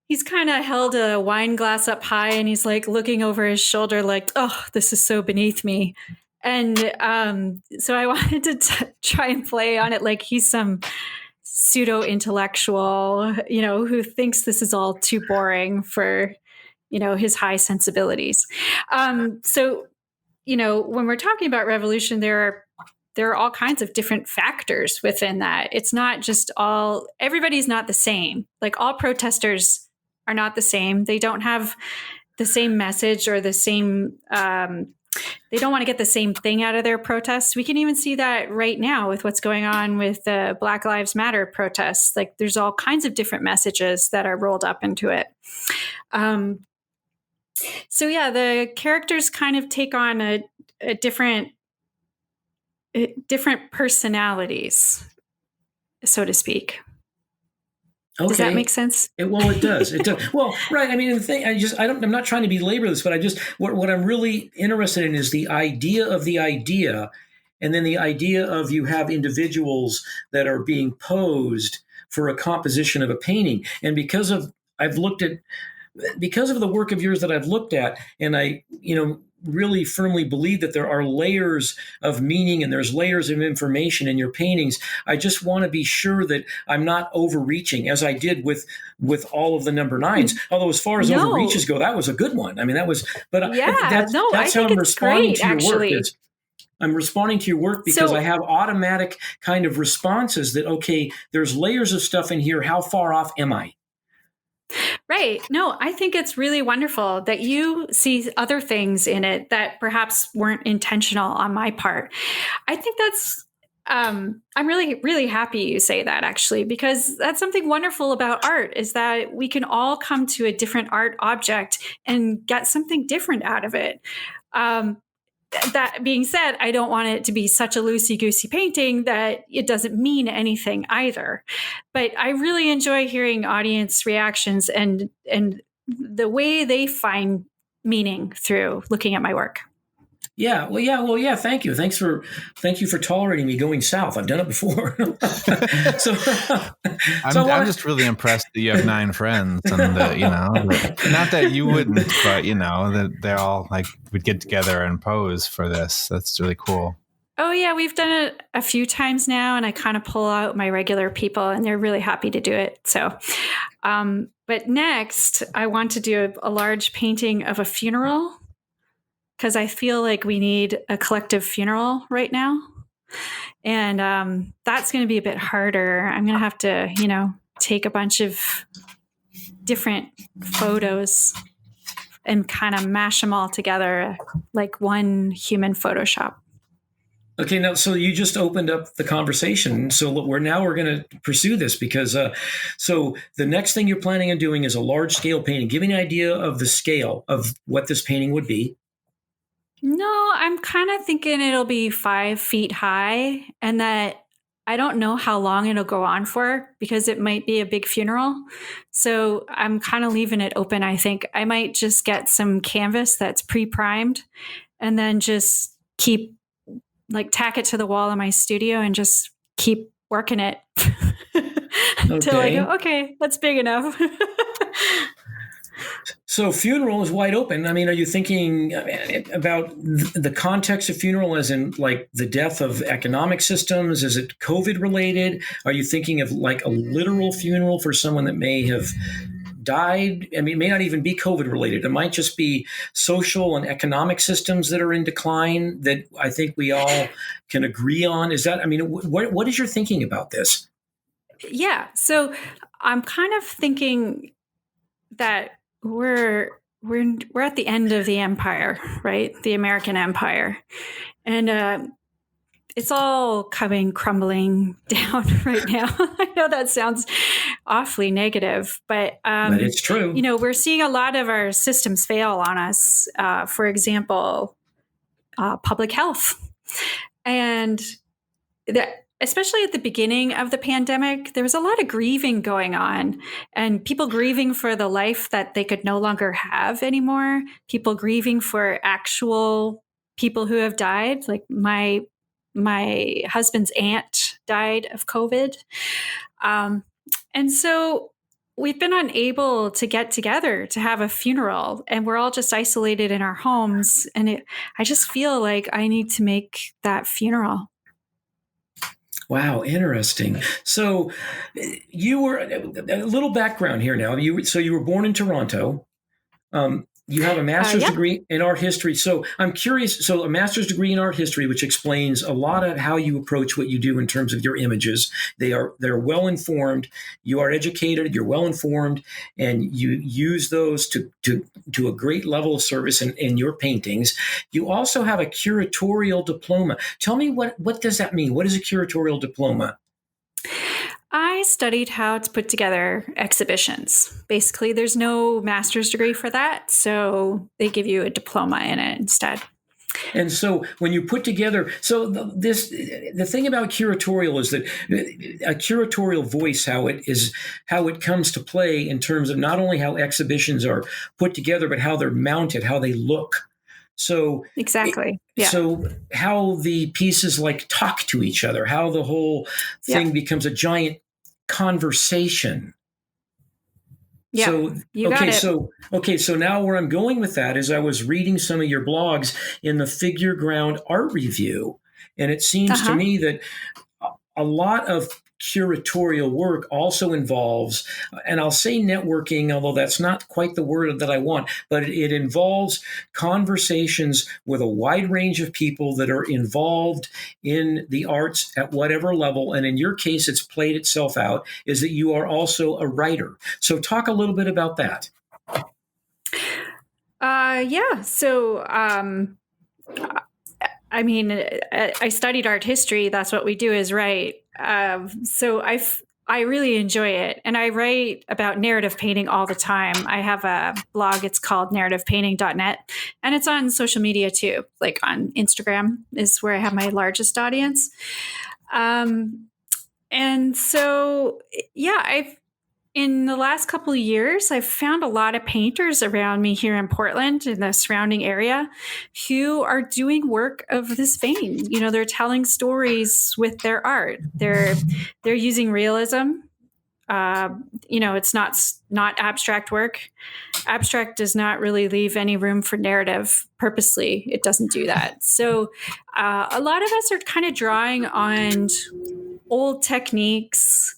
S4: he's kind of held a wine glass up high, and he's like looking over his shoulder like, oh, this is so beneath me. And so I wanted to try and play on it like he's some pseudo-intellectual, who thinks this is all too boring for, his high sensibilities. So, when we're talking about revolution, there are all kinds of different factors within that. It's not just everybody's not the same. Like, all protesters are not the same. They don't have the same message or the same, they don't want to get the same thing out of their protests. We can even see that right now with what's going on with the Black Lives Matter protests. Like, there's all kinds of different messages that are rolled up into it. So yeah, the characters kind of take on a different personalities, so to speak. Okay. Does that make sense?
S3: Well, it does. It does. Well, right. I mean, the thing, I'm not trying to belabor this, but what I'm really interested in is the idea of the idea, and then the idea of you have individuals that are being posed for a composition of a painting. And because of the work of yours that I've looked at, and I, really firmly believe that there are layers of meaning and there's layers of information in your paintings. I just want to be sure that I'm not overreaching, as I did with all of the number 9s. Although as far as overreaches go, that was a good one. I mean, that was, but that's how I'm responding to your work. I'm responding to your work because I have automatic kind of responses that, okay, there's layers of stuff in here. How far off am I?
S4: Right. No, I think it's really wonderful that you see other things in it that perhaps weren't intentional on my part. I think that's, I'm really, really happy you say that, actually, because that's something wonderful about art, is that we can all come to a different art object and get something different out of it. That being said, I don't want it to be such a loosey-goosey painting that it doesn't mean anything either. But I really enjoy hearing audience reactions and the way they find meaning through looking at my work.
S3: Yeah. Thank you. Thank you for tolerating me going south. I've done it before.
S1: I'm just really impressed that you have 9 friends, and not that you wouldn't, but that they're all like, we'd get together and pose for this. That's really cool.
S4: Oh yeah, we've done it a few times now, and I kind of pull out my regular people, and they're really happy to do it. So, but next, I want to do a large painting of a funeral, because I feel like we need a collective funeral right now. And that's going to be a bit harder. I'm going to have to, take a bunch of different photos and kind of mash them all together like one human Photoshop.
S3: Okay, now, so you just opened up the conversation. So we're going to pursue this because, so the next thing you're planning on doing is a large scale painting. Give me an idea of the scale of what this painting would be.
S4: No, I'm kind of thinking it'll be 5 feet high, and that I don't know how long it'll go on for because it might be a big funeral. So I'm kind of leaving it open. I think I might just get some canvas that's pre-primed and then just tack it to the wall in my studio and just keep working it until I go, okay, that's big enough.
S3: So funeral is wide open. I mean, are you thinking about the context of funeral as in like the death of economic systems? Is it COVID related? Are you thinking of like a literal funeral for someone that may have died? I mean, it may not even be COVID related. It might just be social and economic systems that are in decline that I think we all can agree on. Is that, I mean, what is your thinking about this?
S4: Yeah. So I'm kind of thinking that we're at the end of the empire, right? The American empire. And it's all crumbling down right now. I know that sounds awfully negative, but
S3: it's true.
S4: We're seeing a lot of our systems fail on us. For example, public health. And especially at the beginning of the pandemic, there was a lot of grieving going on, and people grieving for the life that they could no longer have anymore. People grieving for actual people who have died. Like my husband's aunt died of COVID. And so we've been unable to get together to have a funeral, and we're all just isolated in our homes. And I just feel like I need to make that funeral.
S3: Wow, interesting. So you were a little background here now. You were born in Toronto. You have a master's degree in art history. So I'm curious. So a master's degree in art history, which explains a lot of how you approach what you do in terms of your images. They're well informed. You are educated. You're well informed, and you use those to a great level of service in your paintings. You also have a curatorial diploma. Tell me what does that mean? What is a curatorial diploma?
S4: I studied how to put together exhibitions. Basically, there's no master's degree for that, so they give you a diploma in it instead.
S3: And so when you put together, the thing about curatorial is that a curatorial voice, how it comes to play in terms of not only how exhibitions are put together, but how they're mounted, how they look. So
S4: exactly. Yeah.
S3: So how the pieces like talk to each other, how the whole thing becomes a giant conversation.
S4: Yeah.
S3: So, so now where I'm going with that is I was reading some of your blogs in the Figure Ground Art Review, and it seems to me that a lot of curatorial work also involves, and I'll say networking, although that's not quite the word that I want, but it involves conversations with a wide range of people that are involved in the arts at whatever level. And in your case, it's played itself out, is that you are also a writer. So talk a little bit about that.
S4: So, I mean, I studied art history. That's what we do is write. So I really enjoy it. And I write about narrative painting all the time. I have a blog. It's called narrativepainting.net. And it's on social media too. Like on Instagram is where I have my largest audience. And so, in the last couple of years, I've found a lot of painters around me here in Portland and the surrounding area who are doing work of this vein. They're telling stories with their art. They're using realism. It's not abstract work. Abstract does not really leave any room for narrative purposely. It doesn't do that. So a lot of us are kind of drawing on old techniques,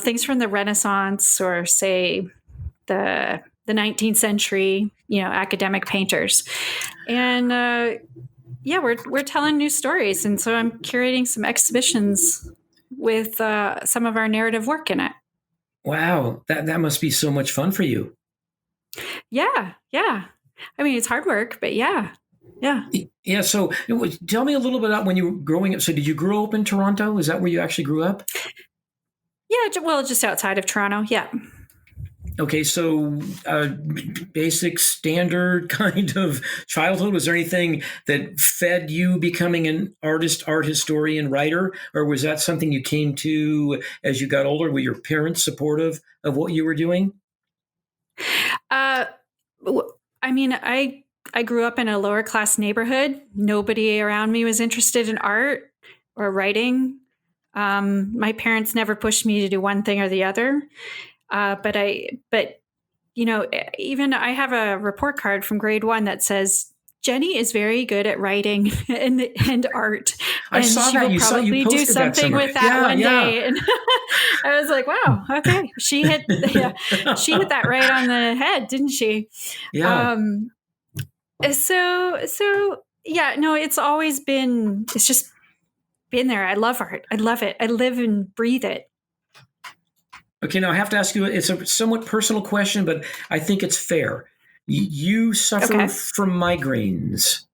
S4: things from the Renaissance or say the 19th century, academic painters. And we're telling new stories. And so I'm curating some exhibitions with some of our narrative work in it.
S3: Wow, that must be so much fun for you.
S4: Yeah. I mean, it's hard work, but yeah. Yeah.
S3: Yeah. So tell me a little bit about when you were growing up. So did you grow up in Toronto? Is that where you actually grew up?
S4: Yeah. Well, just outside of Toronto. Yeah.
S3: Okay, so basic standard kind of childhood. Was there anything that fed you becoming an artist, art historian, writer, or was that something you came to as you got older? Were your parents supportive of what you were doing?
S4: Uh, I mean, I grew up in a lower class neighborhood. Nobody around me was interested in art or writing. My parents never pushed me to do one thing or the other. But you know, even I have a report card from grade 1 that says Jenny is very good at writing and art,
S3: I
S4: and
S3: saw
S4: she
S3: that.
S4: will
S3: You
S4: probably do
S3: posted that
S4: something
S3: somewhere.
S4: with that one
S3: Yeah.
S4: day. And I was like, wow, okay, she hit that right on the head, didn't she?
S3: Yeah.
S4: So yeah, no, it's just been there. I love art. I love it. I live and breathe it.
S3: Okay, now I have to ask you, it's a somewhat personal question, but I think it's fair. You suffer
S4: Okay.
S3: from migraines.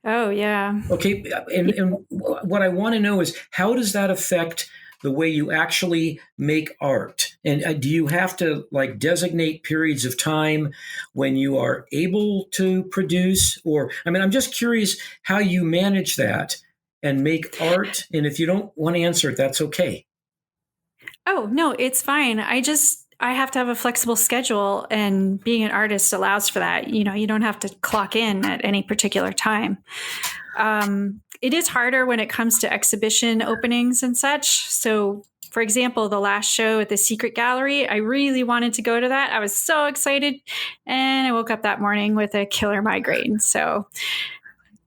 S4: Oh yeah.
S3: Okay, and what I want to know is how does that affect the way you actually make art? And do you have to like designate periods of time when you are able to produce? Or, I mean, I'm just curious how you manage that and make art. And if you don't want to answer it, that's okay.
S4: Oh, no, it's fine. I have to have a flexible schedule, and being an artist allows for that. You know, you don't have to clock in at any particular time. It is harder when it comes to exhibition openings and such. So, for example, the last show at the Secret Gallery, I really wanted to go to that. I was so excited, and I woke up that morning with a killer migraine. So,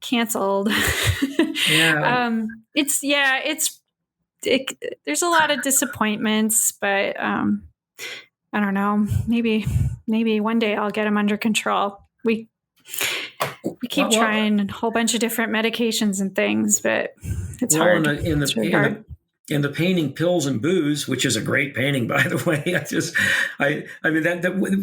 S4: canceled.
S3: Yeah.
S4: There's a lot of disappointments, but I don't know. Maybe one day I'll get them under control. We keep trying a whole bunch of different medications and things, but it's hard. It's really hard.
S3: In the painting Pills and Booze, which is a great painting, by the way. I mean,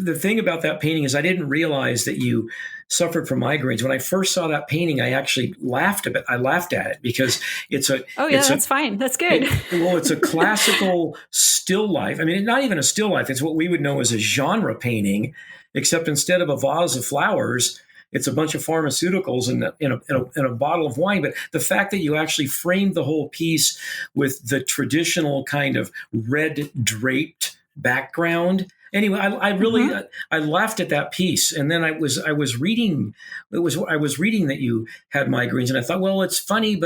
S3: the thing about that painting is I didn't realize that you suffered from migraines. When I first saw that painting, I actually laughed a bit. I laughed at it because
S4: that's fine. That's good.
S3: It's a classical still life. I mean, not even a still life. It's what we would know as a genre painting, except instead of a vase of flowers, it's a bunch of pharmaceuticals in a bottle of wine. But the fact that you actually framed the whole piece with the traditional kind of red draped background. Anyway, I really I laughed at that piece, and then I was reading that you had migraines, and I thought, well, it's funny,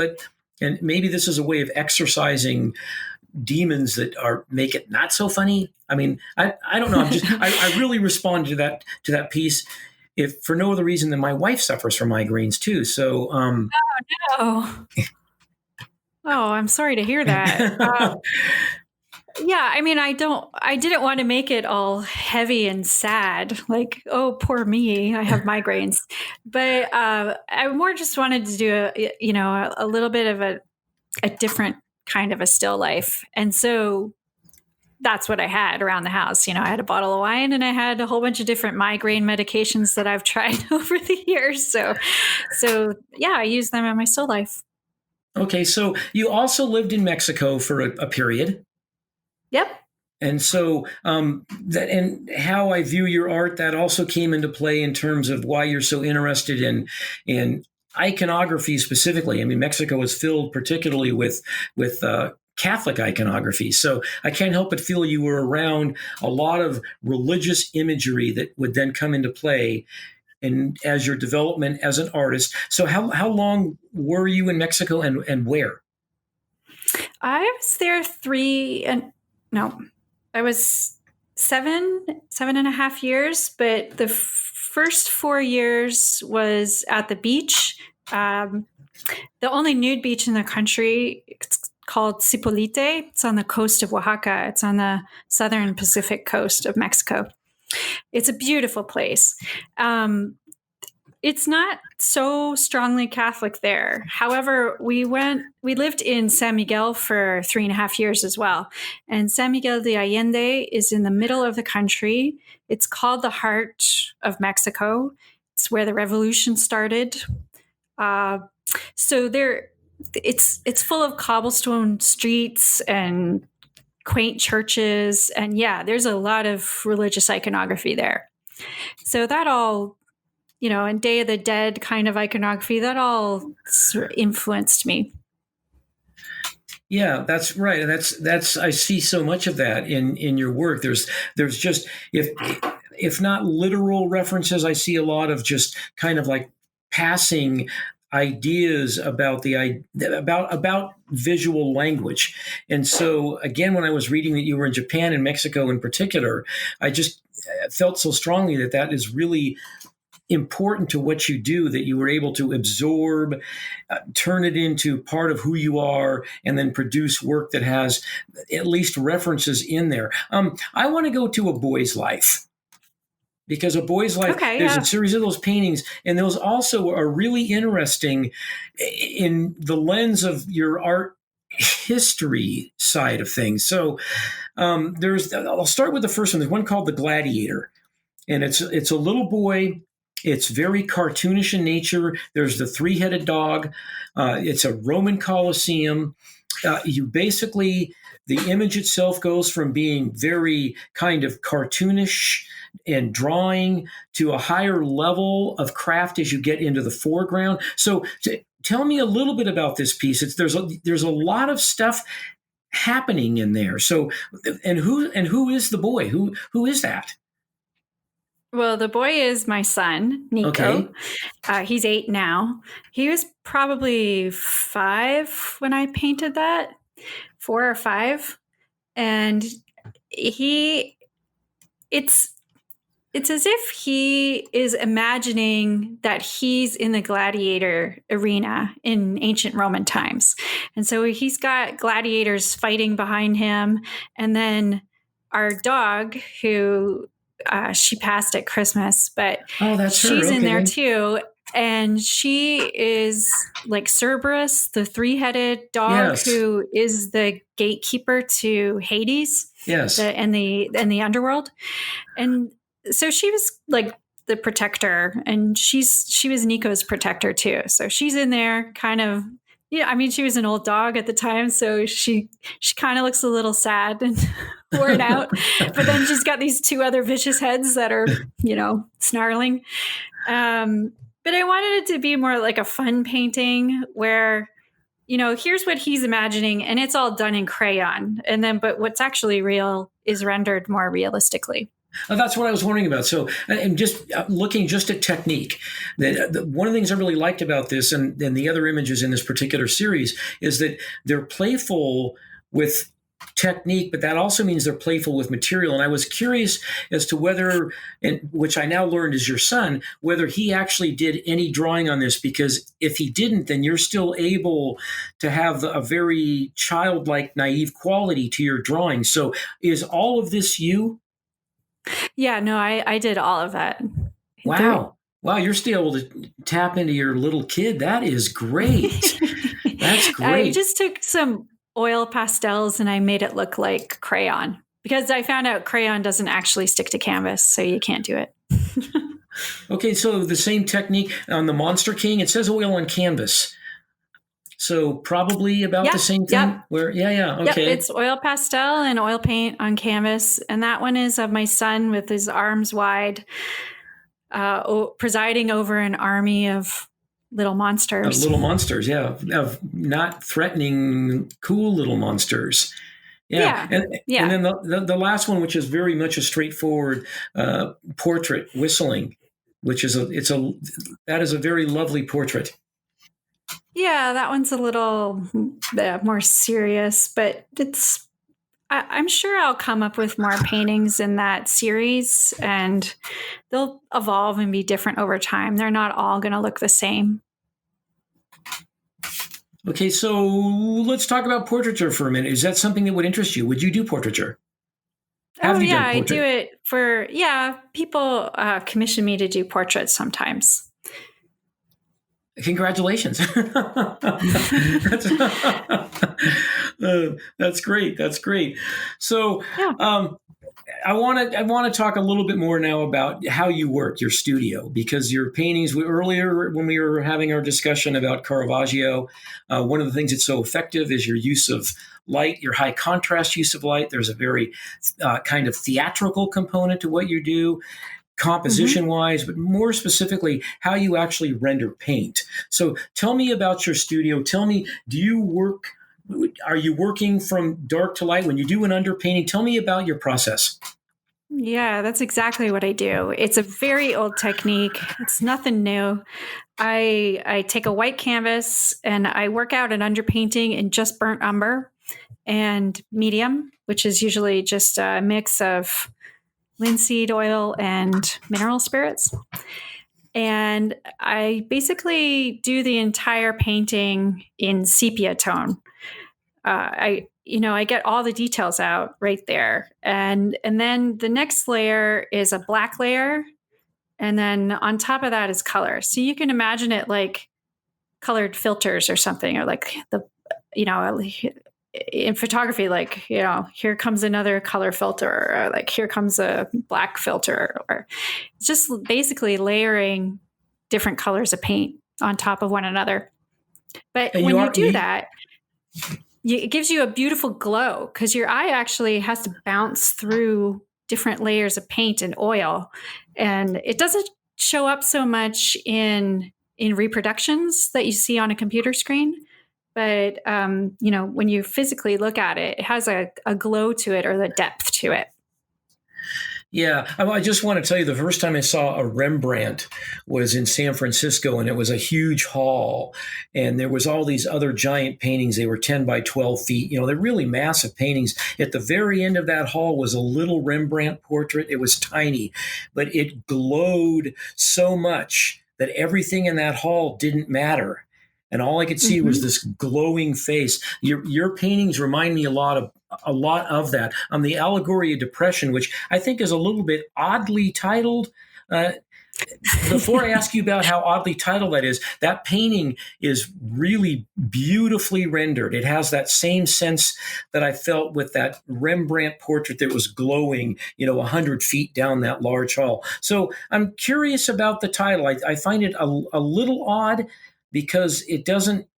S3: and maybe this is a way of exercising demons that make it not so funny. I mean, I don't know. I really responded to that piece. If for no other reason than my wife suffers from migraines too. So,
S4: oh no. Oh, I'm sorry to hear that. Yeah, I mean, I didn't want to make it all heavy and sad, like, oh, poor me, I have migraines. But I more just wanted to do a little bit of a different kind of a still life. And so that's what I had around the house. You know, I had a bottle of wine and I had a whole bunch of different migraine medications that I've tried over the years. So yeah, I use them in my still life.
S3: Okay. So you also lived in Mexico for a period.
S4: Yep.
S3: And so and how I view your art, that also came into play in terms of why you're so interested in iconography specifically. I mean, Mexico is filled particularly with Catholic iconography. So I can't help but feel you were around a lot of religious imagery that would then come into play and as your development as an artist. So how long were you in Mexico and where?
S4: I was there I was 7.5 years, but the first 4 years was at the beach. The only nude beach in the country, it's called Cipolite. It's on the coast of Oaxaca. It's on the southern Pacific coast of Mexico. It's a beautiful place. It's not so strongly Catholic there. However, we lived in San Miguel for 3.5 years as well. And San Miguel de Allende is in the middle of the country. It's called the heart of Mexico. It's where the revolution started. So it's full of cobblestone streets and quaint churches, and there's a lot of religious iconography there. So that all, and Day of the Dead kind of iconography, that all sort of influenced me.
S3: Yeah, that's right. That's I see so much of that in your work. There's just, if not literal references, I see a lot of just kind of like passing ideas about about visual language. And so again, when I was reading that you were in Japan and Mexico in particular, I just felt so strongly that is really important to what you do, that you were able to absorb, turn it into part of who you are, and then produce work that has at least references in there. I want to go to A Boy's Life, because A Boy's Life, there's a series of those paintings, and those also are really interesting in the lens of your art history side of things. So I'll start with the first one. There's one called The Gladiator, and it's a little boy. It's very cartoonish in nature. There's the three-headed dog. It's a Roman Colosseum. The image itself goes from being very kind of cartoonish and drawing to a higher level of craft as you get into the foreground. So tell me a little bit about this piece. There's a lot of stuff happening in there. So, and who is the boy? Who is that?
S4: Well, the boy is my son, Nico. Okay. He's 8 now. He was probably 5 when I painted that, 4 or 5. And it's as if he is imagining that he's in the gladiator arena in ancient Roman times. And so he's got gladiators fighting behind him. And then our dog, who she passed at Christmas, but she's in there too. And she is like Cerberus, the 3-headed dog, who is the gatekeeper to Hades, and the underworld. And so she was like the protector, and she was Nico's protector too. So she's in there kind of, she was an old dog at the time, so she kind of looks a little sad and worn out. But then she's got these 2 other vicious heads that are, snarling. But I wanted it to be more like a fun painting where, here's what he's imagining, and it's all done in crayon. But what's actually real is rendered more realistically.
S3: That's what I was wondering about. So, and just looking just at technique, one of the things I really liked about this and the other images in this particular series is that they're playful with technique, but that also means they're playful with material. And I was curious as to whether, and which I now learned is your son, whether he actually did any drawing on this, because if he didn't, then you're still able to have a very childlike, naive quality to your drawing. So is all of this you?
S4: Yeah, no, I did all of that.
S3: Wow. You're still able to tap into your little kid. That is great. That's great.
S4: I just took some oil pastels and I made it look like crayon, because I found out crayon doesn't actually stick to canvas, so you can't do it.
S3: Okay, so the same technique on the Monster King, it says oil on canvas. So probably about the same thing.
S4: Yep.
S3: Okay.
S4: Yep, it's oil pastel and oil paint on canvas, and that one is of my son with his arms wide, presiding over an army of little monsters. Of not threatening,
S3: cool little monsters. And then the last one, which is very much a straightforward portrait, whistling, which is that is a very lovely portrait.
S4: Yeah, that one's a little more serious, but I'm sure I'll come up with more paintings in that series, and they'll evolve and be different over time. They're not all going to look the same.
S3: Okay, so let's talk about portraiture for a minute. Is that something that would interest you? Would you do portraiture?
S4: I do it for, people commission me to do portraits sometimes.
S3: Congratulations. That's great. So I want to talk a little bit more now about how you work your studio, because your paintings, earlier when we were having our discussion about Caravaggio, one of the things that's so effective is your use of light, your high contrast use of light. There's a very kind of theatrical component to what you do, composition wise, but more specifically, how you actually render paint. So tell me about your studio. Tell me, are you working from dark to light when you do an underpainting? Tell me about your process.
S4: Yeah, that's exactly what I do. It's a very old technique. It's nothing new. I take a white canvas and I work out an underpainting in just burnt umber and medium, which is usually just a mix of linseed oil and mineral spirits. And I basically do the entire painting in sepia tone. I get all the details out right there. And then the next layer is a black layer. And then on top of that is color. So you can imagine it like colored filters or something, or like in photography, like, here comes another color filter, or like here comes a black filter, or just basically layering different colors of paint on top of one another. But when you do that, it gives you a beautiful glow because your eye actually has to bounce through different layers of paint and oil. And it doesn't show up so much in reproductions that you see on a computer screen. But, when you physically look at it, it has a glow to it, or the depth to it.
S3: Yeah, I just want to tell you, the first time I saw a Rembrandt was in San Francisco, and it was a huge hall, and there was all these other giant paintings. They were 10 by 12 feet. They're really massive paintings. At the very end of that hall was a little Rembrandt portrait. It was tiny, but it glowed so much that everything in that hall didn't matter. And all I could see was this glowing face. Your paintings remind me a lot of that. The Allegory of Depression, which I think is a little bit oddly titled. Before I ask you about how oddly titled that is, that painting is really beautifully rendered. It has that same sense that I felt with that Rembrandt portrait that was glowing, 100 feet down that large hall. So I'm curious about the title. I find it a little odd, because it doesn't,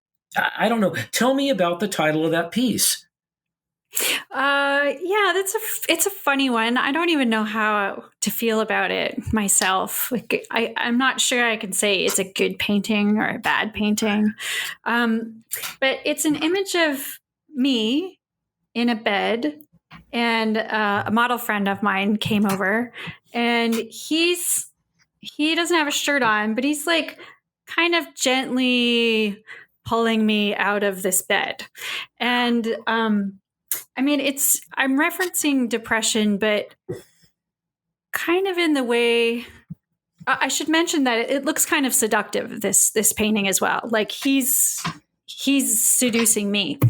S3: I don't know. Tell me about the title of that piece.
S4: It's a funny one. I don't even know how to feel about it myself. Like, I'm not sure I can say it's a good painting or a bad painting. But it's an image of me in a bed, and a model friend of mine came over, and he doesn't have a shirt on, but he's like kind of gently pulling me out of this bed. And I'm referencing depression, but kind of in the way, I should mention that it looks kind of seductive, this painting as well. Like he's seducing me.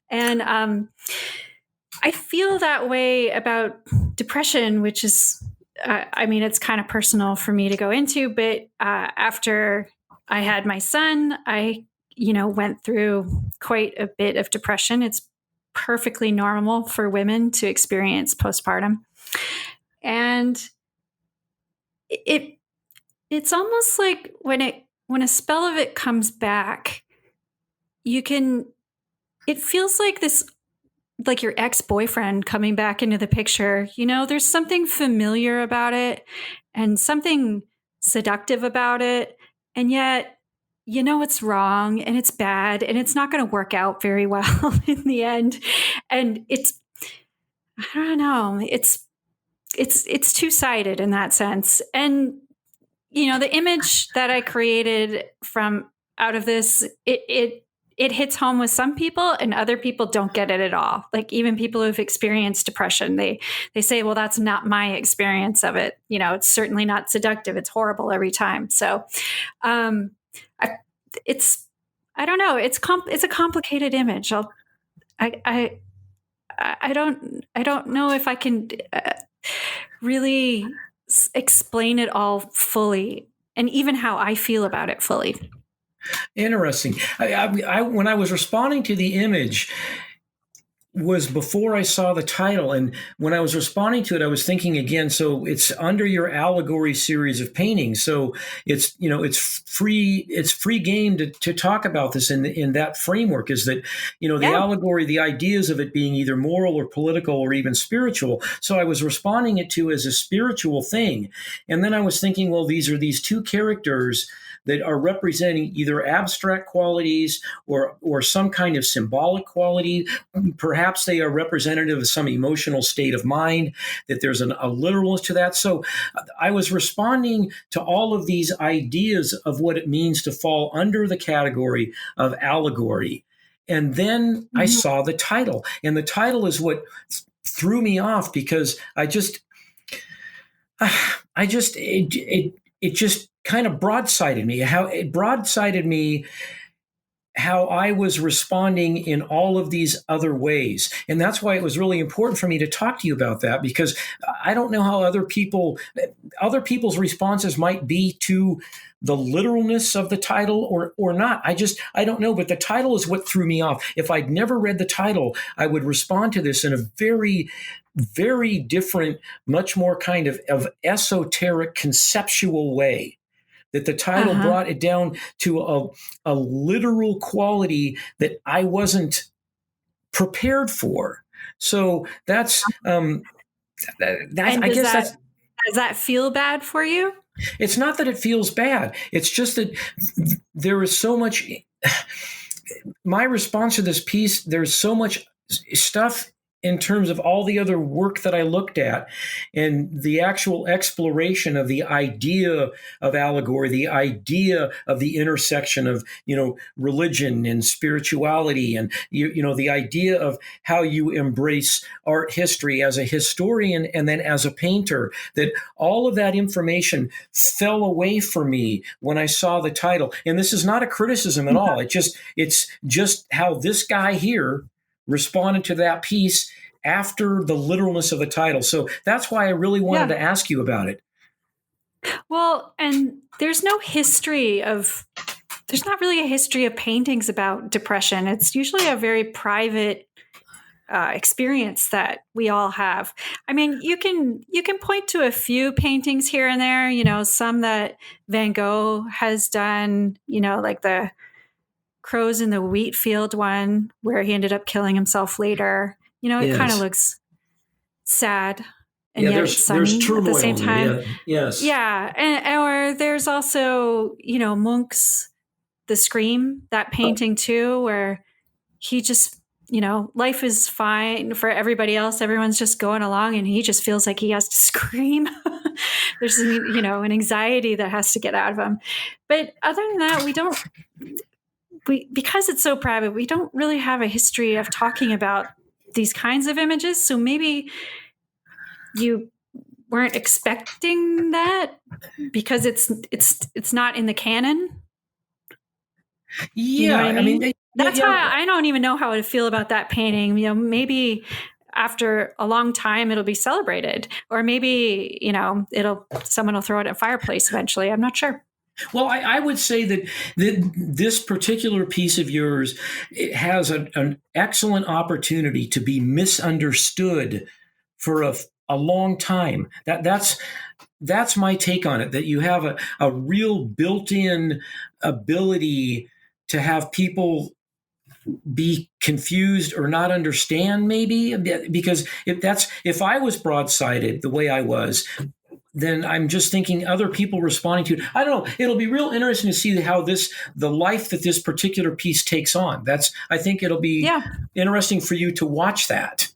S4: And I feel that way about depression, which is, it's kind of personal for me to go into, but after I had my son, I, went through quite a bit of depression. It's perfectly normal for women to experience postpartum. And it's almost like when a spell of it comes back, it feels like this, like your ex-boyfriend coming back into the picture. There's something familiar about it and something seductive about it. And yet, it's wrong and it's bad and it's not going to work out very well in the end. And I don't know, it's two-sided in that sense. And, the image that I created out of this, it hits home with some people, and other people don't get it at all. Like even people who've experienced depression, they say, well, that's not my experience of it. It's certainly not seductive. It's horrible every time. So, I don't know. It's a complicated image. I don't know if I can really explain it all fully, and even how I feel about it fully.
S3: Interesting. I when I was responding to the image, was before I saw the title. And when I was responding to it, I was thinking again, so it's under your allegory series of paintings. So it's, it's free game to talk about this in that framework, is that, the allegory, the ideas of it being either moral or political or even spiritual. So I was responding it to as a spiritual thing. And then I was thinking, well, these are these two characters that are representing either abstract qualities or some kind of symbolic quality. Perhaps they are representative of some emotional state of mind, that there's a literalness to that. So I was responding to all of these ideas of what it means to fall under the category of allegory. And then I saw the title. And the title is what threw me off, because it just kind of broadsided me how I was responding in all of these other ways. And that's why it was really important for me to talk to you about that, because I don't know how other people's responses might be to the literalness of the title or not. I don't know, but the title is what threw me off. If I'd never read the title, I would respond to this in a very, very different, much more kind of esoteric, conceptual way. That the title brought it down to a literal quality that I wasn't prepared for. So that's
S4: does that feel bad for you?
S3: It's not that it feels bad. It's just that there is so much. My response to this piece, there's so much stuff in terms of all the other work that I looked at and the actual exploration of the idea of allegory, the idea of the intersection of, religion and spirituality, and, the idea of how you embrace art history as a historian and then as a painter, that all of that information fell away for me when I saw the title. And this is not a criticism at all. It's just how this guy here responded to that piece after the literalness of the title. So that's why I really wanted to ask you about it.
S4: Well, and there's not really a history of paintings about depression. It's usually a very private experience that we all have. I mean, you can point to a few paintings here and there, some that Van Gogh has done, like the Crows in the Wheat Field one, where he ended up killing himself later. It kind of looks sad, and yet it's sunny at the same time. Yeah. And or there's also, Munch's The Scream, that painting too, where he just, life is fine for everybody else. Everyone's just going along, and he just feels like he has to scream. There's, an anxiety that has to get out of him. But other than that, because it's so private, we don't really have a history of talking about these kinds of images. So maybe you weren't expecting that because it's not in the canon.
S3: Yeah, I mean
S4: that's why I don't even know how to feel about that painting. Maybe after a long time it'll be celebrated, or maybe someone will throw it in a fireplace eventually. I'm not sure.
S3: Well, I would say that this particular piece of yours, it has an excellent opportunity to be misunderstood for a long time. That's my take on it, that you have a real built-in ability to have people be confused or not understand, maybe, because if I was broadsided the way I was, then I'm just thinking other people responding to it. I don't know. It'll be real interesting to see how the life that this particular piece takes on. I think it'll be interesting for you to watch that.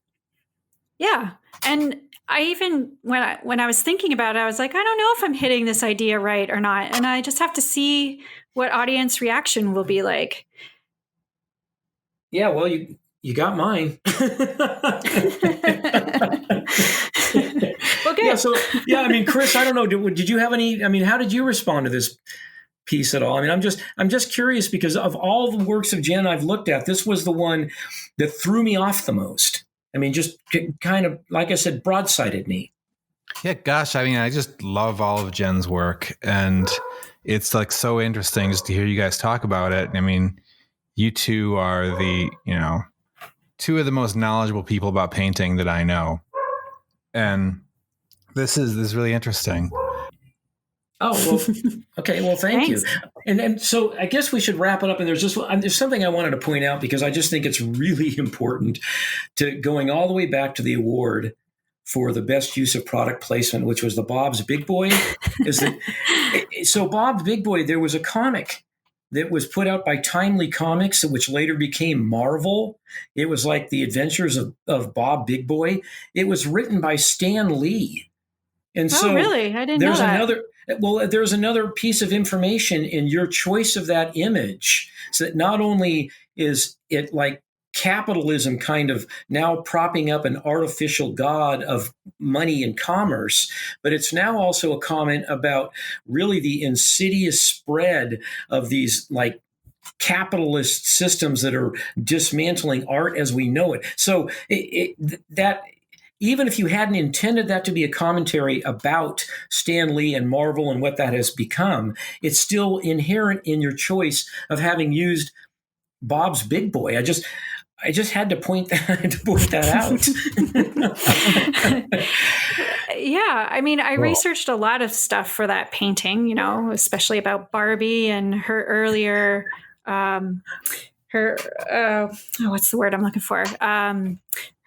S3: Yeah.
S4: And I even, when I was thinking about it, I was like, I don't know if I'm hitting this idea right or not. And I just have to see what audience reaction will be like.
S3: Yeah. Well, you got mine.
S4: Okay.
S3: I mean, Chris, I don't know. Did you have any? I mean, how did you respond to this piece at all? I mean, I'm just curious, because of all the works of Jen I've looked at, this was the one that threw me off the most. I mean, just kind of, like I said, broadsided me.
S1: Yeah, gosh, I mean, I just love all of Jen's work, and it's like so interesting just to hear you guys talk about it. I mean, you two are the two of the most knowledgeable people about painting that I know. And this is really interesting.
S3: Oh, well, okay. Well, thank you. And so I guess we should wrap it up. And there's something I wanted to point out, because I just think it's really important to going all the way back to the award for the best use of product placement, which was the Bob's Big Boy. So Bob's Big Boy, there was a comic that was put out by Timely Comics, which later became Marvel. It was like the adventures of Bob Big Boy. It was written by Stan Lee. And so
S4: really? I didn't know that.
S3: There's another piece of information in your choice of that image. So that not only is it like capitalism kind of now propping up an artificial god of money and commerce, but it's now also a comment about really the insidious spread of these like capitalist systems that are dismantling art as we know it. So that even if you hadn't intended that to be a commentary about Stan Lee and Marvel and what that has become, it's still inherent in your choice of having used Bob's Big Boy. I just had to point that out.
S4: Yeah, I mean, I researched a lot of stuff for that painting, especially about Barbie and her earlier, what's the word I'm looking for?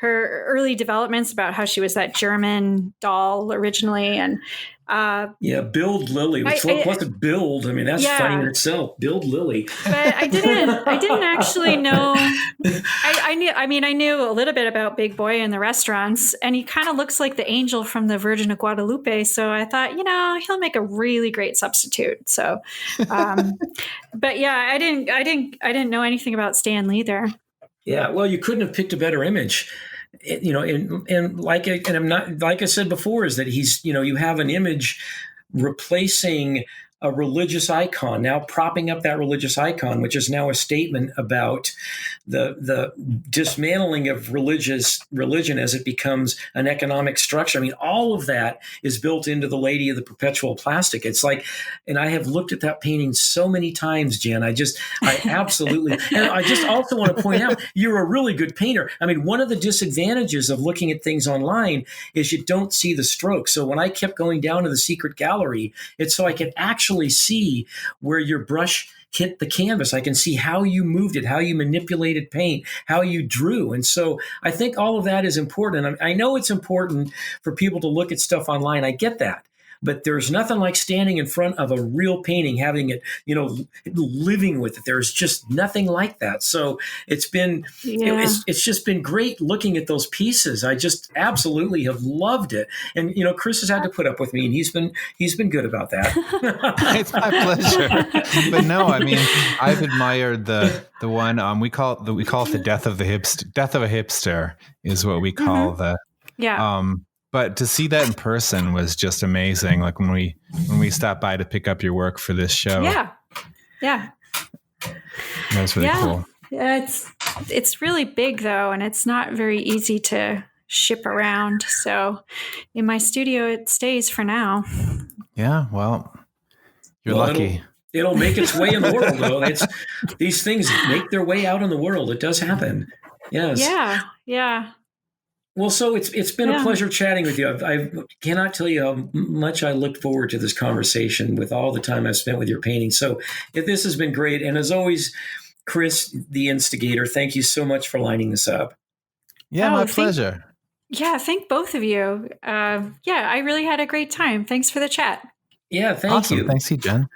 S4: Her early developments about how she was that German doll originally, and
S3: Build Lily. What's it build? I mean, that's funny in itself. Build Lily.
S4: But I didn't actually know. I knew a little bit about Big Boy and the restaurants, and he kind of looks like the angel from the Virgin of Guadalupe. So I thought, he'll make a really great substitute. So, but yeah, I didn't know anything about Stan Lee there.
S3: Yeah, well, you couldn't have picked a better image. And like I said before, is that he's, you have an image replacing a religious icon, now propping up that religious icon, which is now a statement about the dismantling of religion as it becomes an economic structure. I mean, all of that is built into the Lady of the Perpetual Plastic. It's like, and I have looked at that painting so many times, Jen. I absolutely, and I just also want to point out, you're a really good painter. I mean, one of the disadvantages of looking at things online is you don't see the strokes. So when I kept going down to the secret gallery, it's so I could actually see where your brush hit the canvas. I can see how you moved it, how you manipulated paint, how you drew. And so I think all of that is important. I know it's important for people to look at stuff online. I get that. But there's nothing like standing in front of a real painting, having it, living with it. There's just nothing like that. So it's just been great looking at those pieces. I just absolutely have loved it. And, Chris has had to put up with me, and he's been good about that.
S1: It's my pleasure. But no, I mean, I've admired the one we call it the death of a hipster is what we call the But to see that in person was just amazing. Like when we stopped by to pick up your work for this show.
S4: Yeah.
S1: That was really cool.
S4: Yeah, it's really big though, and it's not very easy to ship around. So in my studio, it stays for now. Yeah,
S1: well, you're lucky.
S3: It'll make its way in the world, though. These things make their way out in the world. It does happen. Yes.
S4: Yeah.
S3: Well, so it's been a pleasure chatting with you. I cannot tell you how much I looked forward to this conversation with all the time I've spent with your painting. So this has been great. And as always, Chris, the instigator, thank you so much for lining this up.
S1: Yeah, my pleasure.
S4: Thank both of you. I really had a great time. Thanks for the chat.
S3: Yeah, thank you.
S1: Thanks, Jen.